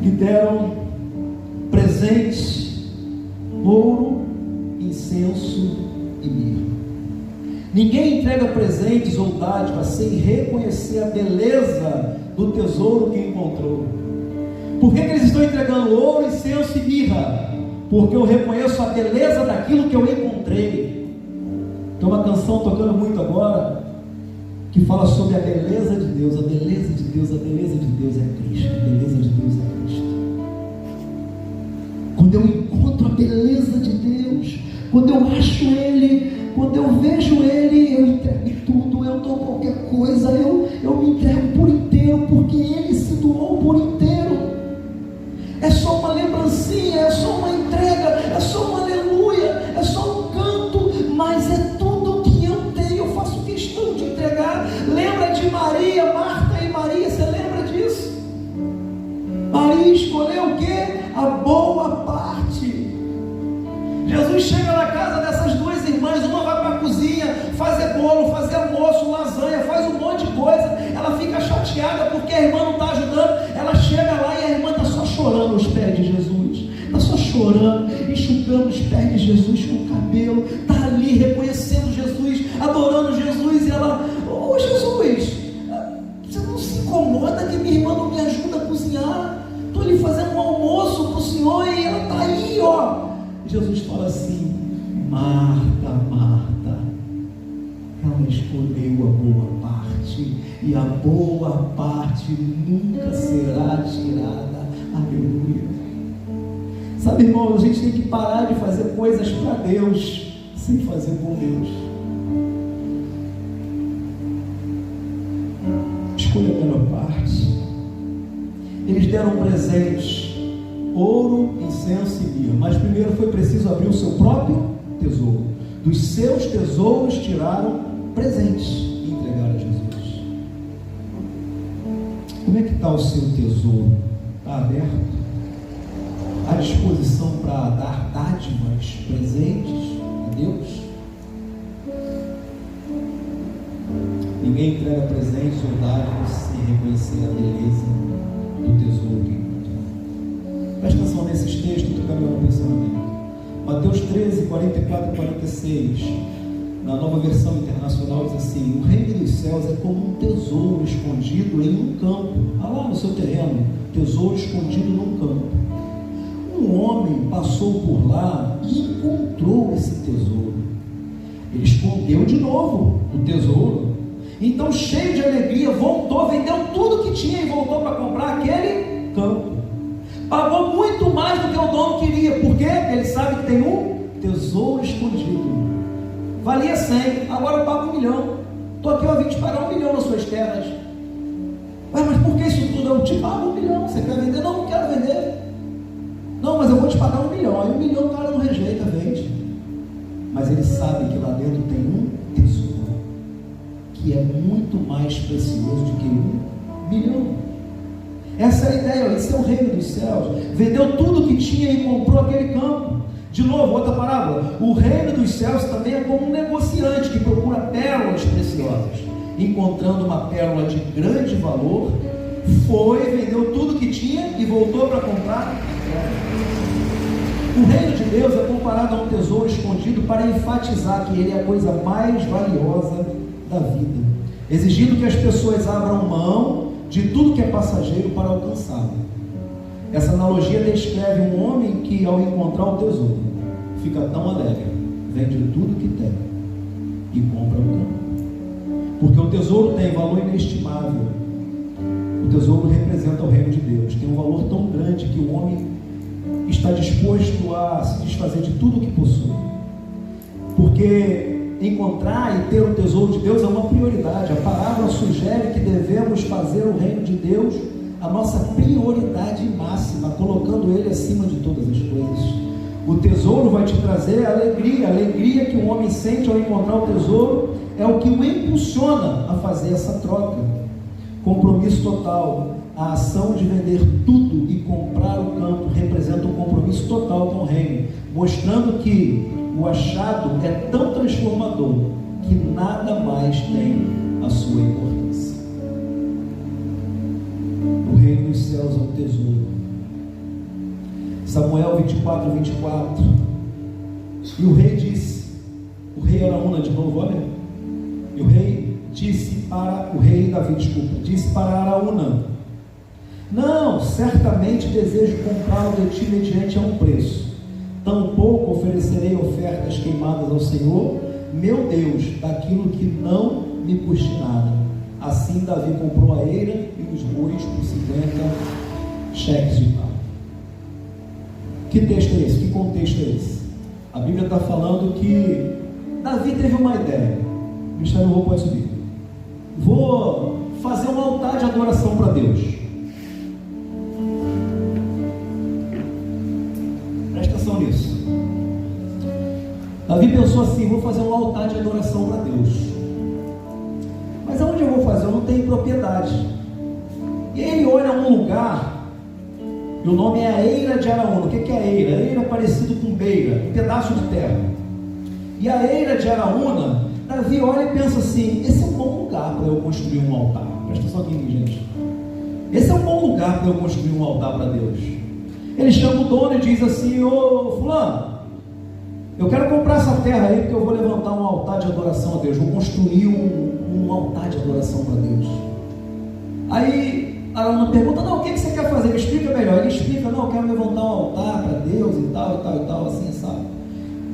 Me deram presentes, ouro, incenso e mirra. Ninguém entrega presentes ou dádivas sem reconhecer a beleza do tesouro que encontrou. Por que eles estão entregando ouro, incenso e mirra? Porque eu reconheço a beleza daquilo que eu encontrei. Tem uma canção tocando muito agora que fala sobre a beleza de Deus. A beleza de Deus, a beleza de Deus é Cristo. A beleza de Deus é Cristo. Quando eu encontro a beleza de Deus, quando eu acho Ele, quando eu vejo Ele, eu entrego tudo, eu dou qualquer coisa, eu me entrego por inteiro, porque Ele se doou por inteiro. É só uma lembrancinha, é só uma entrega, é só um aleluia, é só um canto, mas é tudo que eu tenho. Eu faço o que chegando aos pés de Jesus com o cabelo, está ali reconhecendo Jesus, adorando Jesus, e ela: ô Jesus, você não se incomoda que minha irmã não me ajuda a cozinhar? Estou ali fazendo um almoço para o Senhor e ela está aí, ó. E Jesus fala assim: Marta, Marta, ela escolheu a boa parte, e a boa parte nunca será tirada. Aleluia. Sabe, irmão, a gente tem que parar de fazer coisas para Deus sem fazer com Deus. Escolha a melhor parte. Eles deram presentes: ouro, incenso e mirra. Mas primeiro foi preciso abrir o seu próprio tesouro. Dos seus tesouros tiraram presentes e entregaram a Jesus. Como é que está o seu tesouro? Está aberto? À disposição para dar dádivas, presentes a Deus? Ninguém entrega presentes ou dádivas sem reconhecer a beleza do tesouro que encontrou. Presta atenção nesses textos que caminham no pensamento. Mateus 13, 44 e 46, na Nova Versão Internacional, diz assim: o reino dos céus é como um tesouro escondido em um campo. Lá no seu terreno, tesouro escondido num campo. Um homem passou por lá e encontrou esse tesouro. Ele escondeu de novo o tesouro. Então, cheio de alegria, voltou, vendeu tudo que tinha e voltou para comprar aquele campo. Pagou muito mais do que o dono queria, porque ele sabe que tem um tesouro escondido. Valia 100, agora eu pago 1 milhão. Estou aqui a 20 pagar 1 milhão nas suas terras. Ué, mas por que isso tudo? Eu te pago 1 milhão. Você quer vender? Não, não quero vender. Não, mas eu vou te pagar 1 milhão. Aí 1 milhão o cara não rejeita, vende. Mas ele sabe que lá dentro tem um tesouro que é muito mais precioso do que 1 milhão. Essa é a ideia, esse é o reino dos céus. Vendeu tudo que tinha e comprou aquele campo. De novo, outra parábola: o reino dos céus também é como um negociante que procura pérolas preciosas. Encontrando uma pérola de grande valor, vendeu tudo que tinha e voltou para comprar. O reino de Deus é comparado a um tesouro escondido para enfatizar que ele é a coisa mais valiosa da vida, exigindo que as pessoas abram mão de tudo que é passageiro para alcançá-lo. Essa analogia descreve um homem que, ao encontrar o tesouro, fica tão alegre, vende tudo que tem e compra o campo, porque o tesouro tem valor inestimável. O tesouro representa o reino de Deus, tem um valor tão grande que o homem está disposto a se desfazer de tudo que possui, porque encontrar e ter o tesouro de Deus é uma prioridade. A palavra sugere que devemos fazer o reino de Deus a nossa prioridade máxima, colocando ele acima de todas as coisas. O tesouro vai te trazer alegria. A alegria que o homem sente ao encontrar o tesouro é o que o impulsiona a fazer essa troca. Compromisso total. A ação de vender tudo e comprar o campo representa um compromisso total com o reino, mostrando que o achado é tão transformador que nada mais tem a sua importância. O reino dos céus é um tesouro. Samuel 24, 24. E o rei disse, o rei Araúna de novo, olha. E o rei Davi, disse para Araúna: não, certamente desejo comprá-lo de ti mediante a um preço. Tampouco oferecerei ofertas queimadas ao Senhor, meu Deus, daquilo que não me custe nada. Assim Davi comprou a eira e os bois por 50 cheques de prata. Que texto é esse? Que contexto é esse? A Bíblia está falando que Davi teve uma ideia. O ministério não pode subir. Vou fazer um altar de adoração para Deus. Presta atenção nisso. Davi pensou assim: vou fazer um altar de adoração para Deus. Mas aonde eu vou fazer? Eu não tenho propriedade. E ele olha um lugar, e o nome é a Eira de Araúna. O que é a Eira? A Eira é parecido com beira, um pedaço de terra. E a Eira de Araúna, Davi olha e pensa assim: esse é um bom lugar para eu construir um altar. Presta atenção aqui, gente. Esse é um bom lugar para eu construir um altar para Deus. Ele chama o dono e diz assim: ô fulano, Eu quero comprar essa terra aí porque eu vou levantar um altar de adoração a Deus, vou construir um altar de adoração para Deus. Aí Araúna pergunta, não, o que você quer fazer? Me explica melhor. Ele explica, não, eu quero levantar um altar para Deus e tal, assim, sabe?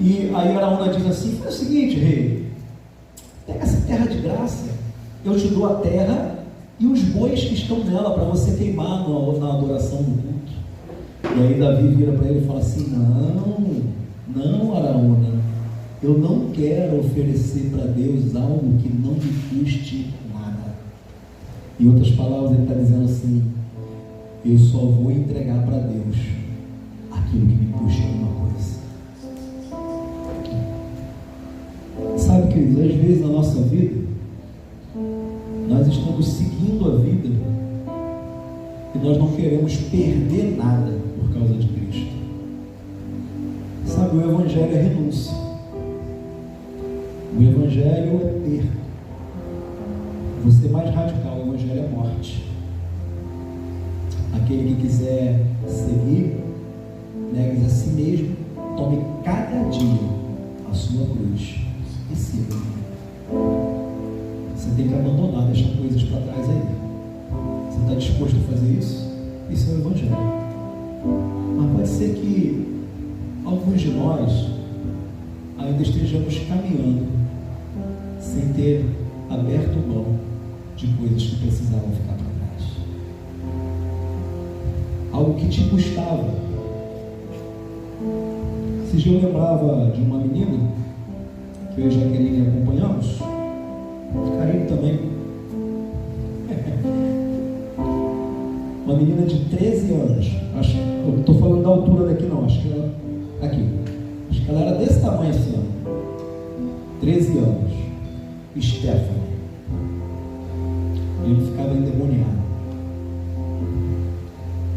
E aí Araúna diz assim, faz o seguinte, rei, pega essa terra de graça, eu te dou a terra e os bois que estão nela para você queimar na adoração do culto. E aí Davi vira para ele e fala assim, não, Araúna, eu não quero oferecer para Deus algo que não me custe nada. Em outras palavras, ele está dizendo assim, eu só vou entregar para Deus aquilo que me custe alguma coisa. Sabe, queridos, às vezes na nossa vida, nós estamos seguindo a vida e nós não queremos perder nada por causa de Cristo. Sabe, o Evangelho é renúncia. O Evangelho é perda. Vou ser mais radical, o Evangelho é morte. Aquele que quiser seguir, negue-se a si mesmo, tome cada dia a sua cruz e siga. Você tem que abandonar, deixar coisas para trás aí. Você está disposto a fazer isso? Isso é o Evangelho. Mas pode ser que alguns de nós ainda estejamos caminhando sem ter aberto mão de coisas que precisavam ficar para trás. Algo que te custava. Esse dia eu lembrava de uma menina que eu e Jaqueline acompanhamos, Carinho também. Uma menina de 13 anos. Acho, eu estou falando da altura daqui não, acho que ela aqui. Acho que ela era desse tamanho assim, ó. 13 anos. Stephanie. Ele ficava endemoniado.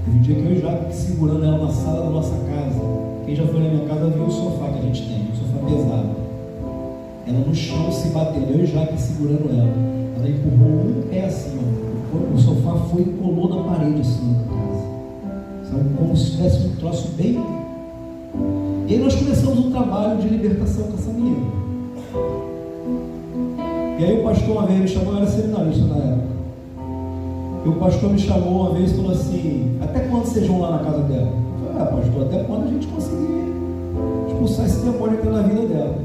Teve um dia que eu e Jaque segurando ela na sala da nossa casa. Quem já foi na minha casa viu o sofá que a gente tem, um sofá pesado. Ela no chão se batendo, eu e Jaque segurando ela. Ela empurrou um pé assim, ó. O sofá foi e colou na parede assim na casa. Sabe? Como se tivesse um troço bem. E aí nós começamos um trabalho de libertação com essa menina. E aí o pastor uma vez me chamou, eu era seminarista na época. E o pastor me chamou uma vez e falou assim, até quando vocês vão lá na casa dela? Eu falei, pastor, até quando a gente conseguir expulsar esse demônio que está na vida dela.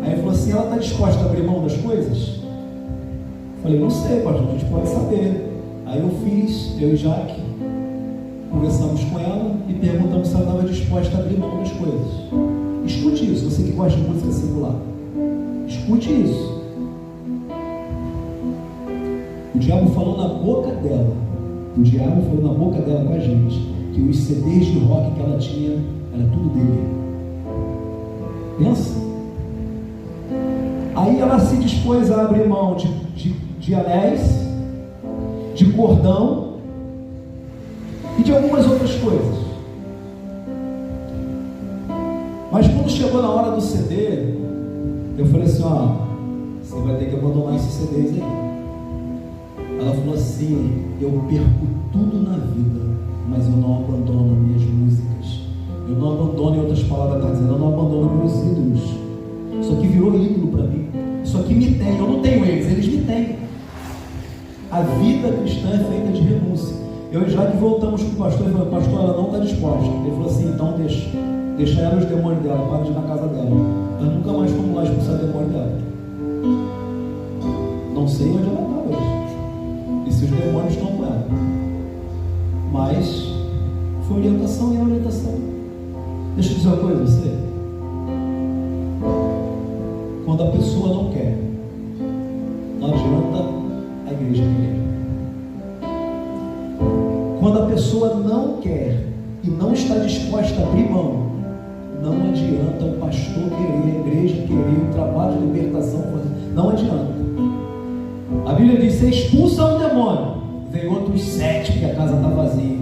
Aí ele falou assim, ela está disposta a abrir mão das coisas? Eu falei, não sei, pastor, a gente pode saber. Aí eu e Jaque, conversamos com ela e perguntamos se ela estava disposta a abrir mão das coisas. Escute isso, você que gosta de música secular. Escute isso. O diabo falou na boca dela. O diabo falou na boca dela com a gente que os CDs de rock que ela tinha era tudo dele. Pensa. Aí ela se dispôs a abrir mão de anéis, de cordão e de algumas outras coisas. Mas quando chegou na hora do CD, eu falei assim, ó, você vai ter que abandonar esses CDs aí. Ela falou assim, eu perco tudo na vida, mas eu não abandono minhas músicas. Eu não abandono, em outras palavras, está dizendo, eu não abandono meus ídolos. Isso aqui virou ídolo para mim. Isso aqui me tem, eu não tenho eles me têm. A vida cristã é feita de renúncia. Eu já que voltamos com o pastor, ele falou, pastor, ela não está disposta. Ele falou assim, então deixa ela os demônios dela, para de ir na casa dela. Nós nunca mais fomos lá expulsar o demônio dela. Não sei onde ela está hoje. E se os demônios estão com ela. Mas foi orientação e é orientação. Deixa eu dizer uma coisa a você. Quando a pessoa não quer, não adianta a igreja querer. Quando a pessoa não quer e não está disposta a abrir mão, não adianta o pastor querer, a igreja querer, o trabalho de libertação, não adianta. A Bíblia diz, você expulsa um demônio, vem outros 7 porque a casa está vazia,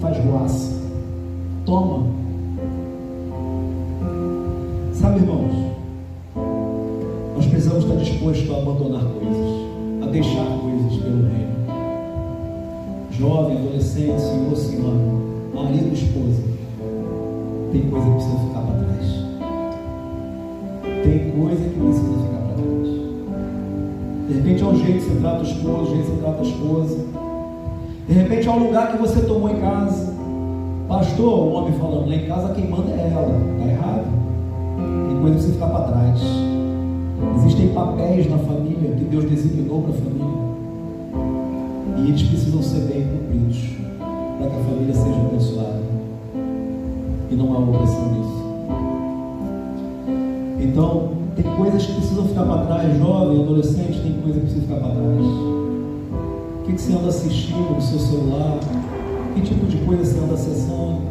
faz guaça, toma. Sabe, irmãos, nós precisamos estar dispostos a abandonar coisas, a deixar coisas pelo reino. Jovem, adolescente, senhor, senhora, marido, esposa, tem coisa que precisa ficar para trás. tem coisa que precisa ficar para trás. De repente é o jeito que você trata o esposo, o jeito que você trata a esposa. De repente é o lugar que você tomou em casa. Pastor, o homem falando, lá em casa quem manda é ela. Está errado. Tem coisa que precisa ficar para trás. Existem papéis na família que Deus designou para a família. E eles precisam ser bem cumpridos para que a família seja abençoada. E não há opressão nisso. Então, tem coisas que precisam ficar para trás. Jovem, adolescente, tem coisa que precisa ficar para trás. O que você anda assistindo no seu celular? Que tipo de coisa você anda acessando?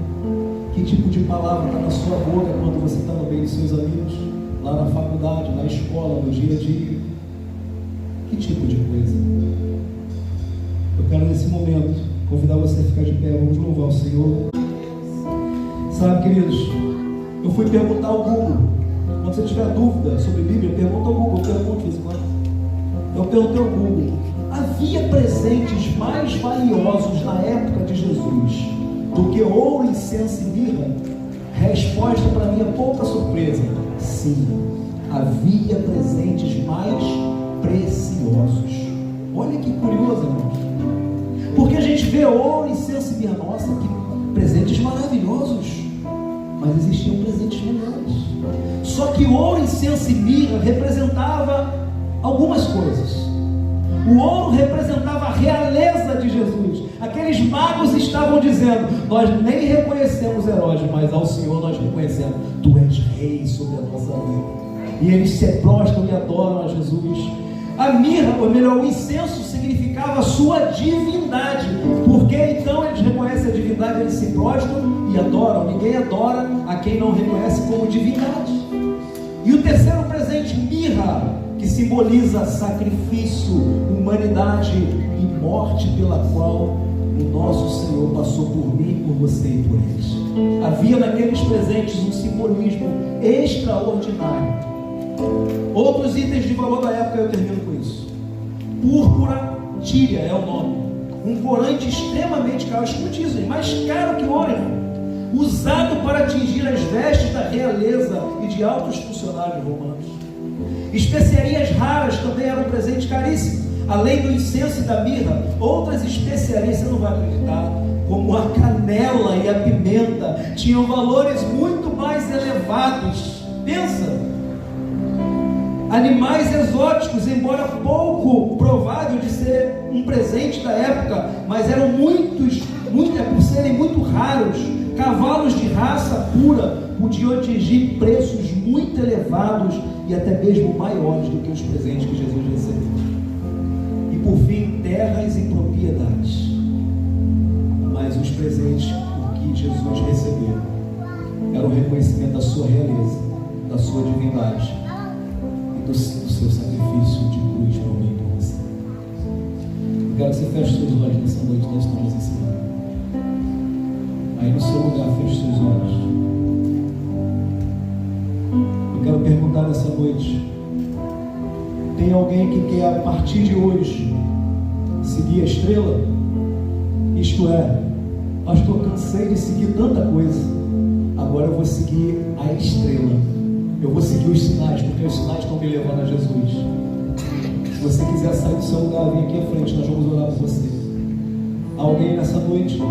Que tipo de palavra está na sua boca quando você está no meio dos seus amigos? Lá na faculdade, na escola, no dia a dia? Que tipo de coisa? Eu quero nesse momento convidar você a ficar de pé. Vamos louvar o Senhor. Sabe, queridos, eu fui perguntar ao Google. Quando você tiver dúvida sobre Bíblia, pergunta ao Google. Eu pergunto de vez em quando. Eu perguntei ao Google: havia presentes mais valiosos na época de Jesus do que ouro, incenso e mirra? Resposta para minha pouca surpresa: sim, havia presentes mais preciosos. Olha que curioso, irmãos. Porque a gente vê ouro, incenso e mirra, nossa, que presentes maravilhosos, mas existiam presentes melhores. Só que ouro, incenso e mirra representava algumas coisas. O ouro representava a realeza de Jesus. Aqueles magos estavam dizendo: nós nem reconhecemos Herodes, mas ao Senhor nós reconhecemos, tu és rei sobre a nossa vida. E eles se prostram e adoram a Jesus. A mirra, ou melhor, o incenso significava a sua divindade, porque então eles reconhecem a divindade, eles se prostram e adoram. Ninguém adora a quem não reconhece como divindade. E o terceiro presente, mirra, que simboliza sacrifício, humanidade e morte, pela qual o nosso Senhor passou por mim, por você e por eles. Havia naqueles presentes um simbolismo extraordinário. Outros itens de valor da época, eu termino com isso. Púrpura tíria é o nome. Um corante extremamente caro, escute isso, mais caro que ouro, usado para atingir as vestes da realeza e de altos funcionários romanos. Especiarias raras também eram um presente caríssimo. Além do incenso e da mirra, outras especiarias, você não vai acreditar, como a canela e a pimenta, tinham valores muito mais elevados. Pensa! Animais exóticos, embora pouco provável de ser um presente da época, mas eram por serem muito raros. Cavalos de raça pura podiam atingir preços muito elevados e até mesmo maiores do que os presentes que Jesus recebeu. E por fim, terras e propriedades. Mas os presentes que Jesus recebeu era o reconhecimento da sua realeza, da sua divindade e do seu sacrifício de cruz para mim e para você. Eu quero que você feche seus olhos nessa noite, nós estamos ensinando. Aí no seu lugar, feche seus olhos. Eu quero perguntar nessa noite: tem alguém que quer a partir de hoje seguir a estrela? Isto é, pastor, cansei de seguir tanta coisa, agora eu vou seguir a estrela. Eu vou seguir os sinais, porque os sinais estão me levando a Jesus. Se você quiser sair do seu lugar, vem aqui à frente, nós vamos orar por você. Alguém nessa noite: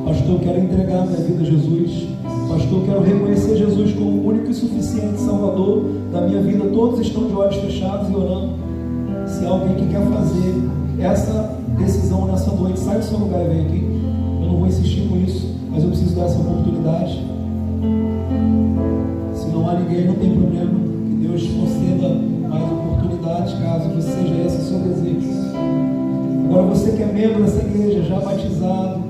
pastor, eu quero entregar minha vida a Jesus. Pastor, eu quero reconhecer Jesus como o único e suficiente Salvador da minha vida. Todos estão de olhos fechados e orando. Se há alguém que quer fazer essa decisão nessa noite, sai do seu lugar e vem aqui. Eu não vou insistir com isso, mas eu preciso dar essa oportunidade. Se não há ninguém, não tem problema. Que Deus conceda mais oportunidades, caso seja esse o seu desejo. Agora, você que é membro dessa igreja, já batizado,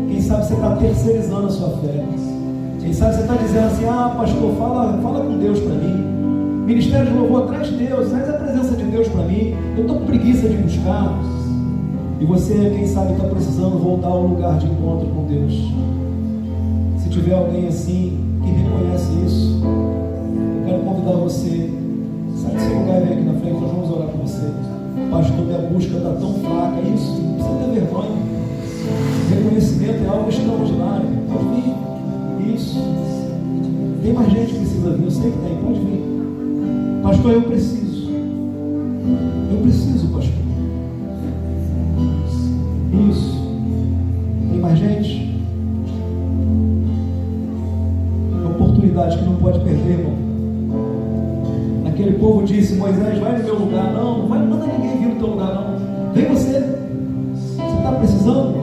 quem sabe você está terceirizando a sua fé. Quem sabe você está dizendo assim: ah, pastor, fala com Deus para mim. Ministério de louvor, traz Deus, traz a presença de Deus para mim. Eu estou com preguiça de buscar. E você, quem sabe, está precisando voltar ao lugar de encontro com Deus. Se tiver alguém assim que reconhece isso, eu quero convidar você: sai do seu lugar e vem aqui na frente, nós vamos orar com você. Pastor, minha busca está tão fraca. Isso, não precisa ter vergonha. Reconhecimento é algo extraordinário. Pode vir. Isso. Tem mais gente que precisa vir. Eu sei que tem. Pode vir. Pastor, eu preciso, pastor. Isso. Tem mais gente? Oportunidade que não pode perder, irmão. Aquele povo disse: Moisés, vai no meu lugar. Não vai, não manda ninguém vir no teu lugar, não. Vem você. Você está precisando?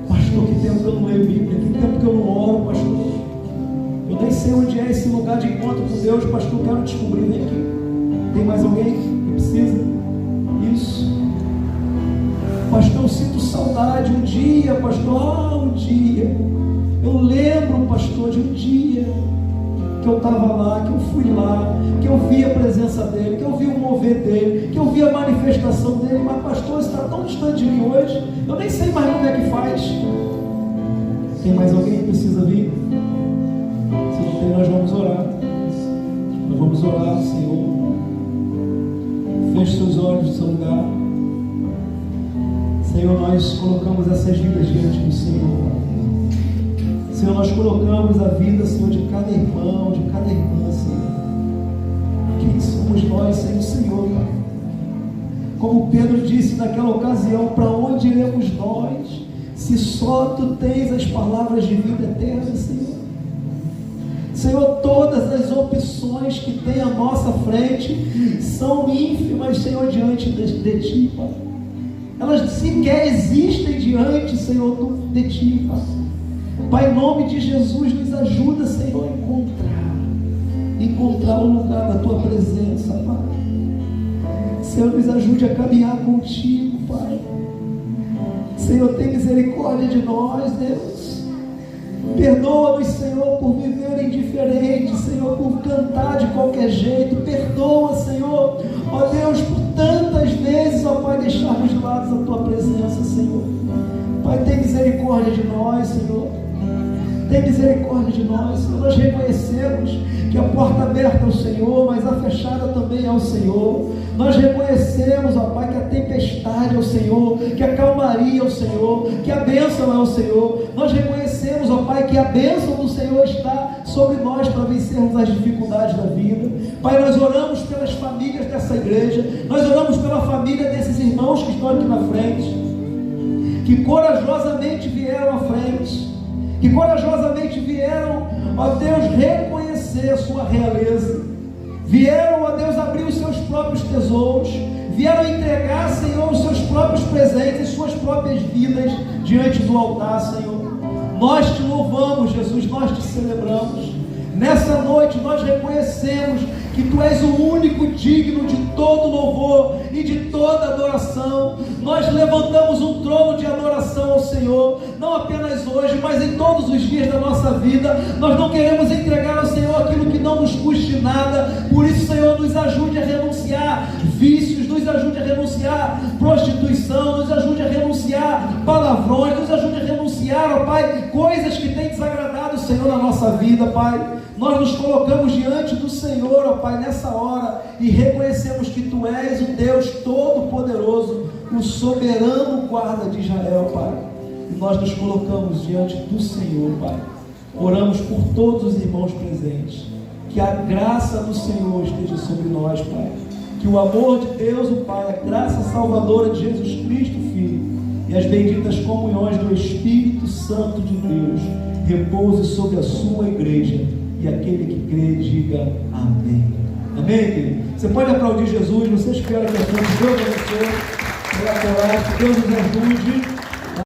Pastor, que tempo que eu não leio Bíblia, que tempo que eu não oro, pastor. Eu nem sei onde é esse lugar de encontro com Deus, pastor. Quero descobrir. Vem aqui. Tem mais alguém que precisa? Isso. Pastor, eu sinto saudade. Um dia, pastor, um dia. Eu lembro, pastor, de um dia que eu estava lá, que eu fui lá, que eu vi a presença dele, que eu vi o mover dele, que eu vi a manifestação dele. Mas, pastor, você está tão distante de mim hoje, eu nem sei mais como é que faz. Tem mais alguém que precisa vir? Se não tem, nós vamos orar. Nós vamos orar, Senhor. Feche seus olhos no seu lugar. Senhor, nós colocamos essas vidas diante do Senhor. Senhor, nós colocamos a vida, Senhor, de cada irmão, de cada irmã, Senhor. Quem somos nós sem o Senhor, Pai? Como Pedro disse naquela ocasião: para onde iremos nós, se só Tu tens as palavras de vida eterna, Senhor? Senhor, todas as opções que tem à nossa frente são ínfimas, Senhor, diante de Ti, Pai. Elas sequer existem diante, Senhor, de Ti, Pai. Pai, em nome de Jesus, nos ajuda, Senhor, a encontrar o lugar da Tua presença, Pai. Senhor, nos ajude a caminhar contigo, Pai. Senhor, tem misericórdia de nós, Deus. Perdoa-nos, Senhor, por viver indiferente, Senhor, por cantar de qualquer jeito. Perdoa, Senhor, ó Deus, por tantas vezes, ó Pai, deixarmos de lado a Tua presença, Senhor. Pai, tem misericórdia de nós, Senhor. Tem misericórdia de nós, Senhor. Nós reconhecemos que a porta aberta é o Senhor, mas a fechada também é o Senhor. Nós reconhecemos, ó Pai, que a tempestade é o Senhor, que a calmaria é o Senhor, que a bênção é o Senhor. Nós reconhecemos, ó Pai, que a bênção do Senhor está sobre nós para vencermos as dificuldades da vida. Pai, nós oramos pelas famílias dessa igreja, nós oramos pela família desses irmãos que estão aqui na frente, que corajosamente vieram à frente, que corajosamente vieram, ó Deus, reconhecer a Sua realeza, vieram, ó Deus, abrir os seus próprios tesouros, vieram entregar, Senhor, os seus próprios presentes, suas próprias vidas diante do altar, Senhor. Nós Te louvamos, Jesus, nós Te celebramos. Nessa noite nós reconhecemos que Tu és o único digno de todo louvor e de toda adoração. Nós levantamos um trono de adoração ao Senhor, não apenas hoje, mas em todos os dias da nossa vida. Nós não queremos entregar ao Senhor aquilo que não nos custe nada. Por isso, Senhor, nos ajude a renunciar vícios, nos ajude a renunciar prostituição, nos ajude a renunciar palavrões, nos ajude a renunciar, ó Pai, coisas que têm desagradado o Senhor na nossa vida, Pai. Nós nos colocamos diante do Senhor, ó Pai, nessa hora, e reconhecemos que Tu és o Deus Todo-Poderoso, o soberano guarda de Israel, Pai. E nós nos colocamos diante do Senhor, Pai. Oramos por todos os irmãos presentes. Que a graça do Senhor esteja sobre nós, Pai. Que o amor de Deus, o Pai, a graça salvadora de Jesus Cristo, Filho, e as benditas comunhões do Espírito Santo de Deus repouse sobre a sua igreja. E aquele que crê, diga amém. Amém, querido? Você pode aplaudir Jesus. Você espera que a sua Deus abençoe. Que Deus nos ajude.